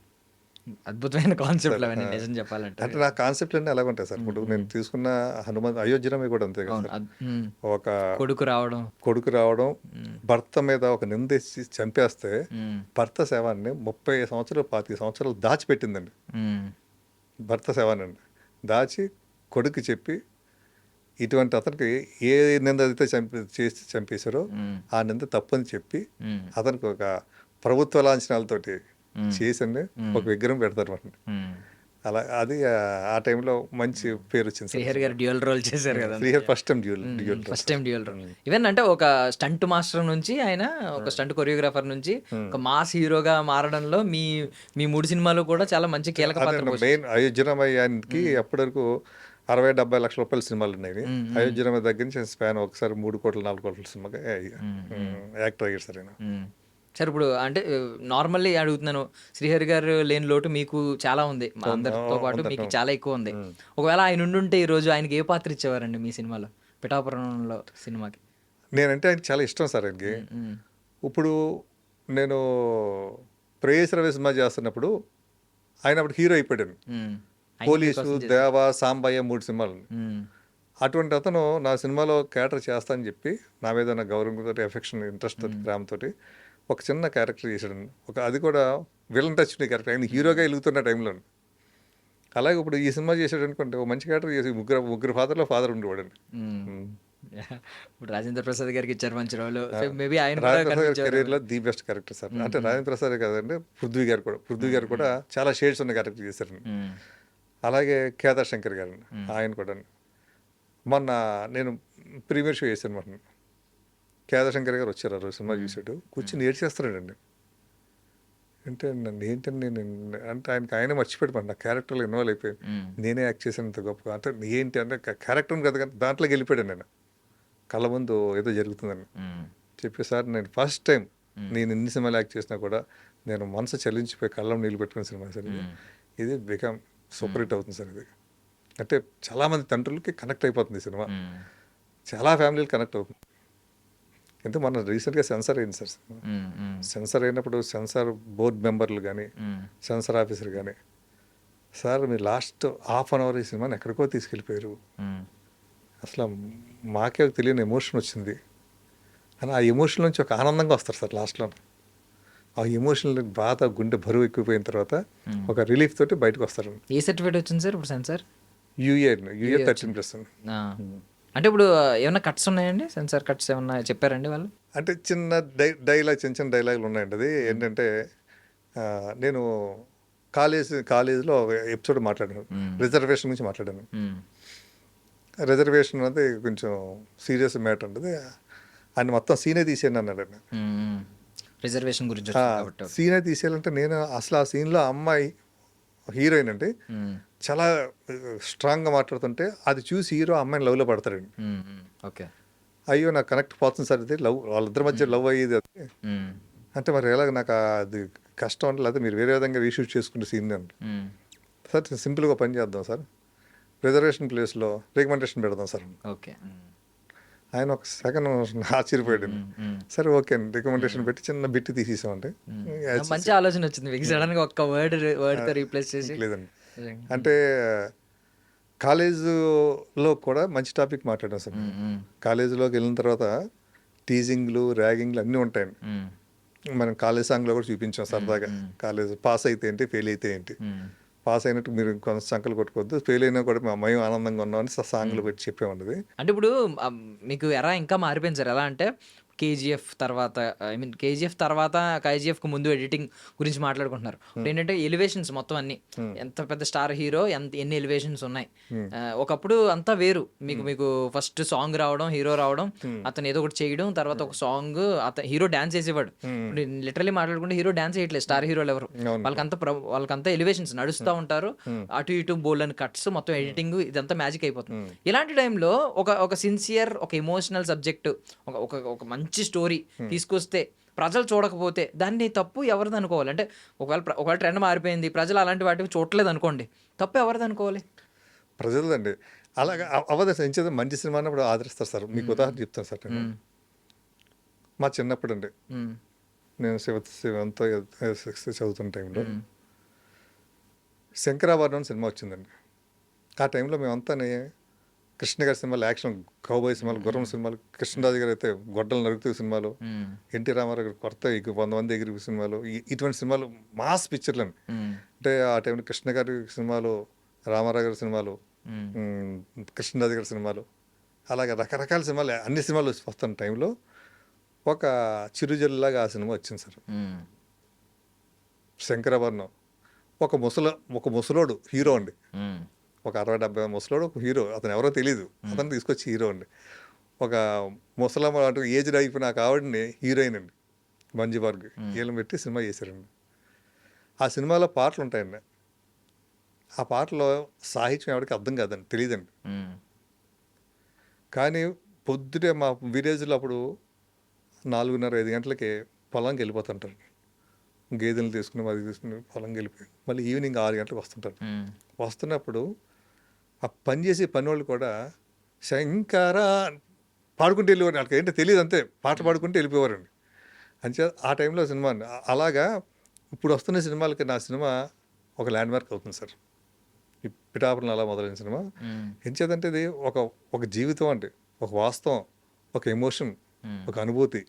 అద్భుతమైన కాన్సెప్ట్ అవన్నీ నిజం చెప్పాలంటే. అంటే నా కాన్సెప్ట్ అన్నీ అలాగ ఉంటాయి సార్. ఇప్పుడు నేను తీసుకున్న హనుమంత్ అయోధ్యరామే కూడా అంతే కదా, ఒక కొడుకు రావడం, భర్త మీద ఒక నిందేసి చంపేస్తే భర్త శవాన్ని 30 సంవత్సరాలు 25 సంవత్సరాలు దాచిపెట్టిందండి. భర్త శవాన్ని అండి దాచి కొడుకు చెప్పి, ఇటువంటి అతనికి ఏ నింద అయితే చంపేశారో ఆ నింద తప్పని చెప్పి అతనికి ఒక ప్రభుత్వ లాంఛనాలతోటి చేసండి ఒక విగ్రహం పెడతారు వాటిని. అలా అది ఆ టైంలో మంచి పేరు వచ్చింది సార్. శ్రీహరి గారు డ్యూయల్ రోల్ చేశారు కదా. Srihari first time dual first time dual role. Even అంటే ఒక స్టంట్ మాస్టర్ నుంచి ఆయన ఒక స్టంట్ కొరియోగ్రాఫర్ నుంచి ఒక మాస్ హీరోగా మారడంలో మీ మీ 3 సినిమాలు కూడా చాలా మంచి కీలక పాత్ర పోషించాయి. మెయిన్ అయోధ్యరామయ్యానికి అప్పటి వరకు 60-70 లక్షల రూపాయల సినిమాలు ఉన్నాయి. అయోధ్యరామయ్య దగ్గర నుంచి స్పాన్ ఒకసారి 3 కోట్ల 4 కోట్ల సినిమాగా యాక్టర్ అయ్యారు సార్ ఆయన. సార్ ఇప్పుడు అంటే నార్మల్లీ అడుగుతున్నాను, శ్రీహరి గారు లేని లోటు మీకు చాలా ఉంది, మా అందరితో పాటు మీకు చాలా ఎక్కువ ఉంది. ఒకవేళ ఆయన ఉండుంటే ఈ రోజు ఆయనకి ఏ పాత్ర ఇచ్చేవారండి మీ సినిమాలో, పిఠాపురంలో సినిమాకి? నేనంటే ఆయనకి చాలా ఇష్టం సార్ ఆయనకి. ఇప్పుడు నేను ప్రేయస్ రవి సినిమా చేస్తున్నప్పుడు ఆయన అప్పుడు హీరో అయిపోయాడు. పోలీసు, దేవ, సాంబయ్య 3 సినిమాలు. అటువంటి అతను నా సినిమాలో క్యారెక్టర్ చేస్తా అని చెప్పి నా మీద ఉన్న గౌరవంతో, ఎఫెక్షన్, ఇంట్రెస్ట్ తోటి, ప్రేమతోటి ఒక చిన్న క్యారెక్టర్ చేశాడు. అది కూడా విలన్ టచ్ ఉన్న క్యారెక్టర్, ఆయన హీరోగా వెలుగుతున్న టైంలో. అలాగే ఇప్పుడు ఈ సినిమా చేసాడు అనుకుంటే ఒక మంచి క్యారెక్టర్ చేసి ముగ్గురు ఫాదర్లో ఫాదర్ ఉండేవాడు. ఇప్పుడు రాజేంద్ర ప్రసాద్ గారికి ఇచ్చారు మంచి రోల్. మేబీ ఆయన రాజేంద్ర ప్రసాద్ కెరీర్లో ది బెస్ట్ క్యారెక్టర్ సార్. అంటే రాజేంద్ర ప్రసాద్ కదండి, పృథ్వీ గారు కూడా చాలా షేడ్స్ ఉన్న క్యారెక్టర్ చేశారు. అలాగే కేదార్ శంకర్ గారు ఆయన కూడా. మొన్న నేను ప్రీమియర్ షో చేశాను అనమాట. కేదార్ శంకర్ గారు వచ్చారు, ఆ రోజు సినిమా చూసాడు, కూర్చొని ఏడ్చేస్తున్నాడండి. అంటే నన్ను ఏంటని నేను అంటే ఆయన మర్చిపెట్టమని నా క్యారెక్టర్లో ఇన్వాల్వ్ అయిపోయాను. నేనే యాక్ట్ చేశాను ఇంత గొప్పగా. అంటే ఏంటి అంటే క్యారెక్టర్ కదా, కానీ దాంట్లోకి వెళ్ళిపోయాను నేను. కళ్ళ ముందు ఏదో జరుగుతుందని చెప్పి, సార్ నేను ఫస్ట్ టైం నేను ఎన్ని సినిమాలు యాక్ట్ చేసినా కూడా నేను మనసు చలించిపోయి కళ్ళం నీళ్ళు పెట్టుకున్న సినిమా సార్ ఇది. బికమ్ సూపర్ హిట్ అవుతుంది సార్ ఇది. అంటే చాలామంది తండ్రులకి కనెక్ట్ అయిపోతుంది ఈ సినిమా, చాలా ఫ్యామిలీలు కనెక్ట్ అవుతుంది. ఎందుకు మన రీసెంట్గా సెన్సార్ అయింది సార్ సినిమా. సెన్సార్ అయినప్పుడు సెన్సార్ బోర్డ్ మెంబర్లు కానీ, సెన్సార్ ఆఫీసర్ కానీ, సార్ మీరు లాస్ట్ హాఫ్ అన్ అవర్ ఈ సినిమాని ఎక్కడికో తీసుకెళ్ళిపోయారు, అసలు మాకే తెలియని ఎమోషన్ వచ్చింది అని. ఆ ఎమోషన్ నుంచి ఒక ఆనందంగా వస్తారు సార్ లాస్ట్లో. ఆ ఎమోషనల్ బాధ, గుండె బరువు ఎక్కువైపోయిన తర్వాత ఒక రిలీఫ్ తోటి బయటకు వస్తారు. ఏ సర్టిఫికేట్ వచ్చింది సార్ ఇప్పుడు సెన్సార్? యూఏ 13+. అంటే ఇప్పుడు ఏమైనా కట్స్ ఉన్నాయండి, సెన్సార్ కట్స్ ఏమన్నా చెప్పారండి వాళ్ళు? అంటే చిన్న చిన్న డైలాగులు ఉన్నాయండి. అది ఏంటంటే నేను కాలేజ్లో ఎపిసోడ్ మాట్లాడాను, రిజర్వేషన్ గురించి మాట్లాడాను. రిజర్వేషన్ అనేది కొంచెం సీరియస్ మ్యాటర్ ఉంటుంది, ఆయన మొత్తం సీనే తీసేయండి అన్నాడు. రిజర్వేషన్ గురించి సీనే తీసేయాలంటే నేను అసలు ఆ సీన్లో అమ్మాయి హీరోయిన్ అండి చాలా స్ట్రాంగ్గా మాట్లాడుతుంటే అది చూసి హీరో అమ్మాయిని లవ్లో పడతాడండి. ఓకే, అయ్యో నాకు కనెక్ట్ పోతుంది సార్, ఇది లవ్, వాళ్ళిద్దరి మధ్య లవ్ అయ్యేది అది. అంటే మరి ఎలాగ నాకు అది కష్టం అంటే, లేకపోతే మీరు వేరే విధంగా రీషూట్ చేసుకుంటే సీన్ అండి. సార్ సింపుల్గా పని చేద్దాం సార్, రిజర్వేషన్ ప్లేస్లో రికమెండేషన్ పెడదాం సార్. ఓకే, ఆయన ఒక సెకండ్ ఆశ్చర్యపోయాడు. సరే ఓకే అండి, రికమెండేషన్ పెట్టి చిన్న బిట్ తీసేసామంటే మంచి ఆలోచన వచ్చింది మీకు సడన్ గా ఒక్క వర్డ్తో రీప్లేస్ చేసి. లేదండి, అంటే కాలేజీలో కూడా మంచి టాపిక్ మాట్లాడాం సార్. కాలేజీలోకి వెళ్ళిన తర్వాత టీజింగ్లు, ర్యాగింగ్లు అన్నీ ఉంటాయండి. మనం కాలేజ్ సాంగ్లో కూడా చూపించాం సరదాగా. కాలేజ్ పాస్ అయితే ఏంటి, ఫెయిల్ అయితే ఏంటి. పాస్ అయినట్టు మీరు కొంత సంకలు కొట్టుకోవద్దు, ఫెయిల్ అయినా కూడా మేము ఆనందంగా ఉన్నామని సాంగ్లు పెట్టి చెప్పేవాడిది. అంటే ఇప్పుడు మీకు ఎరా ఇంకా మారిపోయింది సార్. ఎలా అంటే కేజీఎఫ్ తర్వాత, ఐ మీన్ కేజీఎఫ్ తర్వాత కేజీఎఫ్కి ముందు ఎడిటింగ్ గురించి మాట్లాడుకుంటున్నారు. ఏంటంటే ఎలివేషన్స్ మొత్తం అన్ని, ఎంత పెద్ద స్టార్ హీరో ఎన్ని ఎలివేషన్స్ ఉన్నాయి. ఒకప్పుడు అంతా వేరు. మీకు ఫస్ట్ సాంగ్ రావడం, హీరో రావడం, అతను ఏదో ఒకటి చేయడం, తర్వాత ఒక సాంగ్, హీరో డాన్స్ చేసేవాడు. లిటరలీ మాట్లాడుకుంటే హీరో డాన్స్ చేయట్లేదు స్టార్ హీరోలు ఎవరు. వాళ్ళకంతా ఎలివేషన్స్ నడుస్తూ ఉంటారు, అటు ఇటు బోల్డ్ అని కట్స్, మొత్తం ఎడిటింగ్, ఇదంతా మ్యాజిక్ అయిపోతుంది. ఇలాంటి టైంలో ఒక సిన్సియర్, ఒక ఎమోషనల్ సబ్జెక్ట్, ఒక మంచి స్టోరీ తీసుకొస్తే ప్రజలు చూడకపోతే దాన్ని తప్పు ఎవరిది అనుకోవాలి? అంటే ఒకవేళ ట్రెండ్ మారిపోయింది, ప్రజలు అలాంటి వాటికి చూడలేదు అనుకోండి, తప్పు ఎవరిది అనుకోవాలి? ప్రజలదండి. అలాగా అవ్వదు సార్. ఎంచేది మంచి సినిమా అన్నప్పుడు ఆదరిస్తారు సార్. మీకు ఉదాహరణ చెప్తాను సార్. నేను మా చిన్నప్పుడు అండి, నేను సెవెంత్ సిక్స్త్ చదువుతున్న టైంలో శంకరాభరణం సినిమా వచ్చిందండి. ఆ టైంలో మేమంతా కృష్ణ గారి సినిమాలు, యాక్షన్ కౌబాయ్ సినిమాలు, గుర్రం సినిమాలు, కృష్ణరాజు గారు అయితే గొడ్డలు నరుగుతూ సినిమాలు, ఎన్టీ రామారావు గారు కొత్త 100 మంది ఎగిరి సినిమాలు, ఇటువంటి సినిమాలు మాస్ పిక్చర్లు అండి. అంటే ఆ టైంలో కృష్ణ గారి సినిమాలు, రామారావు గారి సినిమాలు, కృష్ణరాజు గారి సినిమాలు, అలాగే రకరకాల సినిమాలు, అన్ని సినిమాలు వస్తున్న టైంలో ఒక చిరుజల్లాగా ఆ సినిమా వచ్చింది సార్. శంకరాభరణం, ఒక ముసలోడు హీరో అండి. ఒక 60-70 ముసలోడు ఒక హీరో, అతను ఎవరో తెలియదు, అతను తీసుకొచ్చి హీరో అండి. ఒక ముసలమ్మ అటు ఏజ్డ్ అయిపోయిన నాకు ఆవిడని హీరోయిన్ అండి, మంజు వార్గ్, వీళ్ళని పెట్టి సినిమా చేశారండి. ఆ సినిమాలో పాటలు ఉంటాయండి, ఆ పాటలో సాహిత్యం ఎవరికి అర్థం కాదండి, తెలియదండి. కానీ పొద్దుటే మా విలేజ్లో అప్పుడు 4:30-5 గంటలకి పొలంకి వెళ్ళిపోతుంటారు, గేదెలు తీసుకుని అది తీసుకుని పొలంకి వెళ్ళిపోయి మళ్ళీ ఈవినింగ్ 6 గంటలకు వస్తుంటారు. వస్తున్నప్పుడు ఆ పని చేసే పని వాళ్ళు కూడా శంకరా పాడుకుంటూ వెళ్ళేవారు, వాళ్ళకి ఏంటో తెలియదు, అంతే పాట పాడుకుంటూ వెళ్ళిపోయేవారండి. అంతే ఆ టైంలో సినిమా అండి. అలాగా ఇప్పుడు వస్తున్న సినిమాలకి నా సినిమా ఒక ల్యాండ్ మార్క్ అవుతుంది సార్. ఈ పిఠాపురం అలా మొదలైన సినిమా ఎంచేదంటే ఇది ఒక జీవితం అండి, ఒక వాస్తవం, ఒక ఎమోషన్, ఒక అనుభూతి,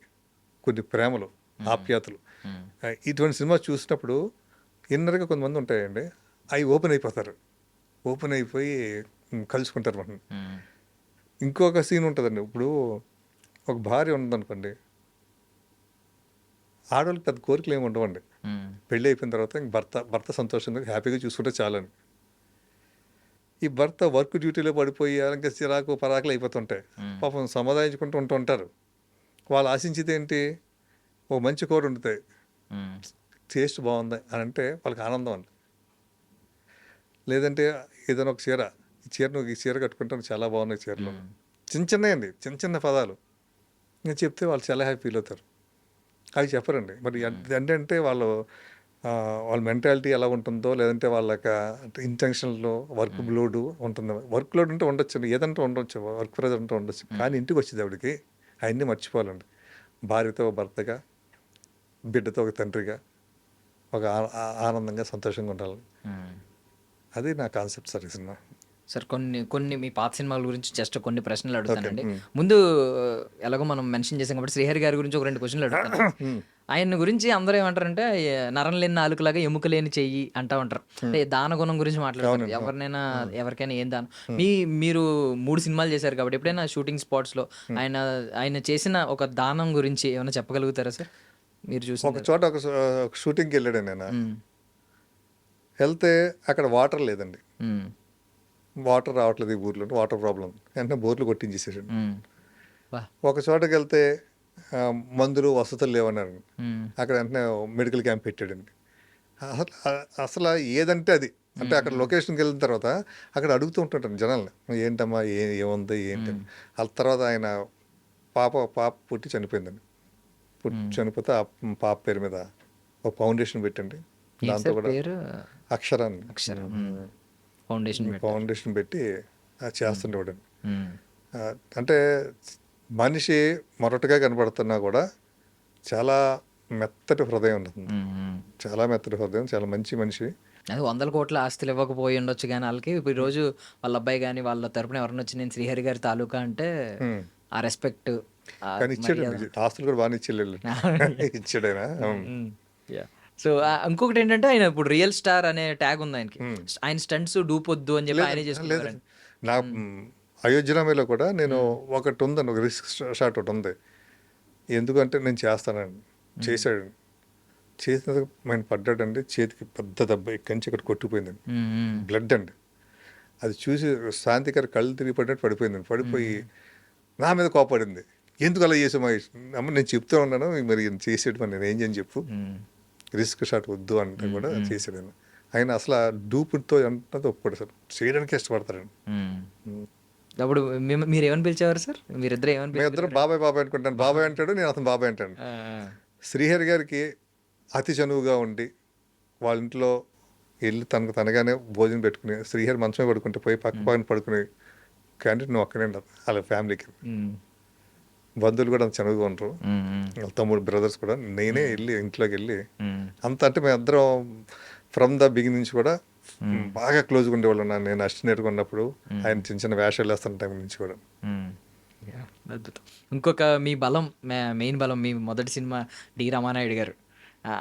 కొన్ని ప్రేమలు, ఆప్యాతలు. ఇటువంటి సినిమా చూసినప్పుడు ఇన్నర్గా కొంతమంది ఉంటాయండి, అవి ఓపెన్ అయిపోతారు, ఓపెన్ అయిపోయి కలుసుకుంటారు మనం. ఇంకొక సీన్ ఉంటుందండి, ఇప్పుడు ఒక భార్య ఉందనుకోండి, ఆడవాళ్ళకి పెద్ద కోరికలు ఏమి ఉండవండి. పెళ్ళి అయిపోయిన తర్వాత ఇంక భర్త సంతోషంగా హ్యాపీగా చూసుకుంటే చాలని. ఈ భర్త వర్క్ డ్యూటీలో పడిపోయి ఇంకా చిరాకు పరాకులు అయిపోతుంటాయి, పాపం సమాధానించుకుంటూ ఉంటుంటారు. వాళ్ళు ఆశించేది ఏంటి, ఓ మంచి కూర వండుతాయి, టేస్ట్ బాగుంది అని అంటే వాళ్ళకి ఆనందం అండి. లేదంటే ఏదైనా ఒక చీర, నువ్వు ఈ చీర కట్టుకుంటాను చాలా బాగున్నాయి చీరలు, చిన్న చిన్న పదాలు ఇంకా చెప్తే వాళ్ళు చాలా హ్యాపీ ఫీల్ అవుతారు. అవి చెప్పరండి. మరి అంటే వాళ్ళ మెంటాలిటీ ఎలా ఉంటుందో, లేదంటే వాళ్ళ ఇంటెన్షన్లో వర్క్ లోడ్ ఉంటుంది. వర్క్ లోడ్ ఉంటే ఉండొచ్చు, ఏదంటే ఉండొచ్చు, వర్క్ ప్రెజర్ ఉంటే ఉండొచ్చు. కానీ ఇంటికి వచ్చేది ఆవిడకి అవన్నీ మర్చిపోవాలండి. భార్యతో ఒక భర్తగా, బిడ్డతో ఒక తండ్రిగా, ఒక ఆనందంగా సంతోషంగా ఉండాలి. అది నా కాన్సెప్ట్ సార్ ఈ సినిమా. సార్ కొన్ని మీ పాత సినిమాల గురించి జస్ట్ కొన్ని ప్రశ్నలు అడుగుతానండి. ముందు ఎలాగో మనం మెన్షన్ చేసాం కాబట్టి శ్రీహరి గారి గురించి ఒక 2 క్వశ్చన్లు అడుగుతాను. ఆయన గురించి అందరూ ఏమంటారంటే నరం లేని నాలుకలాగా ఎముక లేని చెయ్యి అంటా ఉంటారు. అంటే దాన గుణం గురించి మాట్లాడతారు. ఎవరికైనా ఏం దానం. మీరు 3 సినిమాలు చేశారు కాబట్టి ఎప్పుడైనా షూటింగ్ స్పాట్స్లో ఆయన చేసిన ఒక దానం గురించి ఏమైనా చెప్పగలుగుతారా సార్? మీరు చూసి ఒక చోట ఒక షూటింగ్కి వెళ్ళాడు నేను, వెళ్తే అక్కడ వాటర్ లేదండి, వాటర్ రావట్లేదు ఈ ఊర్లో, వాటర్ ప్రాబ్లం, వెంటనే బోర్లు కొట్టించేసాడు. ఒక చోటకి వెళ్తే మందులు వసతులు లేవన్నారు, అక్కడ వెంటనే మెడికల్ క్యాంప్ పెట్టాడండి. అసలు ఏదంటే అది, అంటే అక్కడ లొకేషన్కి వెళ్ళిన తర్వాత అక్కడ అడుగుతూ ఉంటుంటాను జనాల్ని, ఏంటమ్మా ఏముంది ఏంటి. ఆ తర్వాత ఆయన పాప పుట్టి చనిపోయిందండి. చనిపోతే ఆ పాప పేరు మీద ఒక ఫౌండేషన్ పెట్టండి, దాంతో కూడా అక్షరాన్ని ఫౌండేషన్ పెట్టి చేస్తుండేవాడండి. అంటే మనిషి మొరటుగా కనపడుతున్నా కూడా చాలా మెత్తటి హృదయం ఉంటుంది, చాలా మెత్తటి హృదయం, చాలా మంచి మనిషి. అది 100 కోట్ల ఆస్తులు ఇవ్వకపోయి ఉండొచ్చు కానీ వాళ్ళకి ఇప్పుడు ఈరోజు వాళ్ళ అబ్బాయి కానీ వాళ్ళ తరపున ఎవరైనా వచ్చి నేను శ్రీహరి గారి తాలూకా అంటే ఆ రెస్పెక్ట్. కానీ ఇచ్చాడు, ఆస్తులు కూడా బాగా ఇచ్చాడైనా. సో ఇంకొకటి ఏంటంటే ఆయన ఇప్పుడు రియల్ స్టార్ అనే ట్యాగ్ ఉంది ఆయనకి. ఆయన స్టంట్స్ డూపొద్దు అని చెప్పి ఆయనే చేసుకుంటారు. నా అయోధ్యనామేలో కూడా నేను ఒకటి ఉందండి, ఒక రిస్క్ షాట్ ఒకటి ఉంది. ఎందుకంటే నేను చేస్తానండి, చేశాడు, చేసిన ఆయన పడ్డాడండి, చేతికి పెద్ద దెబ్బ ఇక్కడి నుంచి ఇక్కడ కొట్టిపోయిందండి, బ్లడ్ అండి. అది చూసి శాంతి గారు కళ్ళు తిరిగి పడినట్టు పడిపోయిందండి. పడిపోయి నా మీద కోపడింది, ఎందుకు అలా చేసామా అమ్మ, నేను చెప్తూ ఉన్నాను మరి చేసేటి మరి నేను ఏం చేయని చెప్పు, రిస్క్ షాట్ వద్దు అంటే కూడా చేసాడు ఆయన. ఆయన అసలు డూపుతో అంటే ఒప్పుకోడు సార్, చేయడానికి ఇష్టపడతారండి. అప్పుడు మీరు ఏమని పిలిచేవారు సార్? మీరిద్దరు ఏమని? మేమిద్దరం బాబాయ్ అనుకుంటాను, బాబాయ్ అంటాడు, నేను అతను బాబాయ్ అంటాను. శ్రీహరి గారికి అతి చనువుగా ఉండి వాళ్ళ ఇంట్లో వెళ్ళి తనగానే భోజనం పెట్టుకుని, శ్రీహరి మంచమే పడుకుంటే పోయి పక్కన పడుకుని క్యాండిడేట్ నువ్వు అక్కడే ఉండదు, వాళ్ళ ఫ్యామిలీకి బంధువులు కూడా అంత చనువుగా ఉంటారు, తమ్ముడు బ్రదర్స్ కూడా. నేనే వెళ్ళి ఇంట్లోకి వెళ్ళి అంత, అంటే మేమిద్దరం ఫ్రమ్ ద బిగినింగ్ నుంచి కూడా బాగా క్లోజ్గా ఉండేవాళ్ళు. నేను అసిస్టెంట్గా ఉన్నప్పుడు ఆయన చిన్న చిన్న వేషాలు వేస్తున్న టైం నుంచి కూడా. అద్భుతం. ఇంకొక మీ బలం, మెయిన్ బలం మీ మొదటి సినిమా డి రామానాయుడు గారు.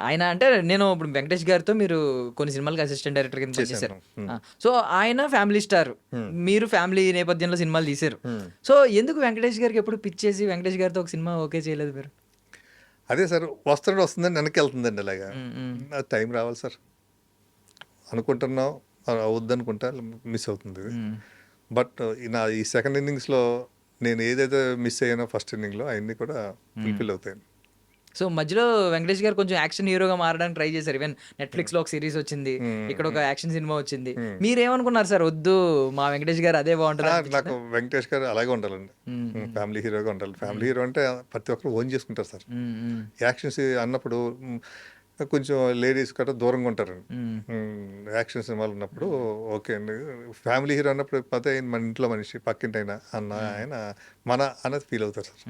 ఆయన అంటే నేను ఇప్పుడు వెంకటేష్ గారితో మీరు కొన్ని సినిమాలకి అసిస్టెంట్ డైరెక్టర్ కింద చేశారు. సో ఆయన ఫ్యామిలీ స్టార్, మీరు ఫ్యామిలీ నేపథ్యంలో సినిమాలు తీశారు. సో ఎందుకు వెంకటేష్ గారికి ఎప్పుడు పిచ్చేసి వెంకటేష్ గారితో ఒక సినిమా ఓకే చేయలేదు మీరు? అదే సార్ వస్తుందండి వెనక్కి వెళ్తుందండి అలాగా. అది టైం రావాలి సార్. అనుకుంటున్నాం అవుద్ది అనుకుంటా మిస్ అవుతుంది. బట్ ఈ సెకండ్ ఇన్నింగ్స్లో నేను ఏదైతే మిస్ అయ్యానో ఫస్ట్ ఇన్నింగ్లో అవన్నీ కూడా ఫుల్ఫిల్ అవుతాయి. సో మధ్యలో వెంకటేష్ గారు కొంచెం యాక్షన్ హీరోగా మారడానికి ట్రై చేశారు. ఈవెన్ నెట్ఫ్లిక్స్ లో ఒక సిరీస్ వచ్చింది, ఇక్కడ ఒక యాక్షన్ సినిమా వచ్చింది. మీరేమనుకున్నారు సార్? వద్దు, మా వెంకటేష్ గారు అదే బాగుంటుంది. నాకు వెంకటేష్ గారు అలాగే ఉండాలండి. ఫ్యామిలీ హీరోగా ఉండాలి. ఫ్యామిలీ హీరో అంటే ప్రతి ఒక్కరు ఓన్ చేసుకుంటారు సార్. యాక్షన్స్ అన్నప్పుడు కొంచెం లేడీస్ కట్ట దూరంగా ఉంటారండి. యాక్షన్ సినిమాలు ఉన్నప్పుడు ఓకే అండి. ఫ్యామిలీ హీరో అన్నప్పుడు పదే మన ఇంట్లో మనిషి, పక్కింటి అయినా అన్న ఆయన మన అన్నది ఫీల్ అవుతారు సార్.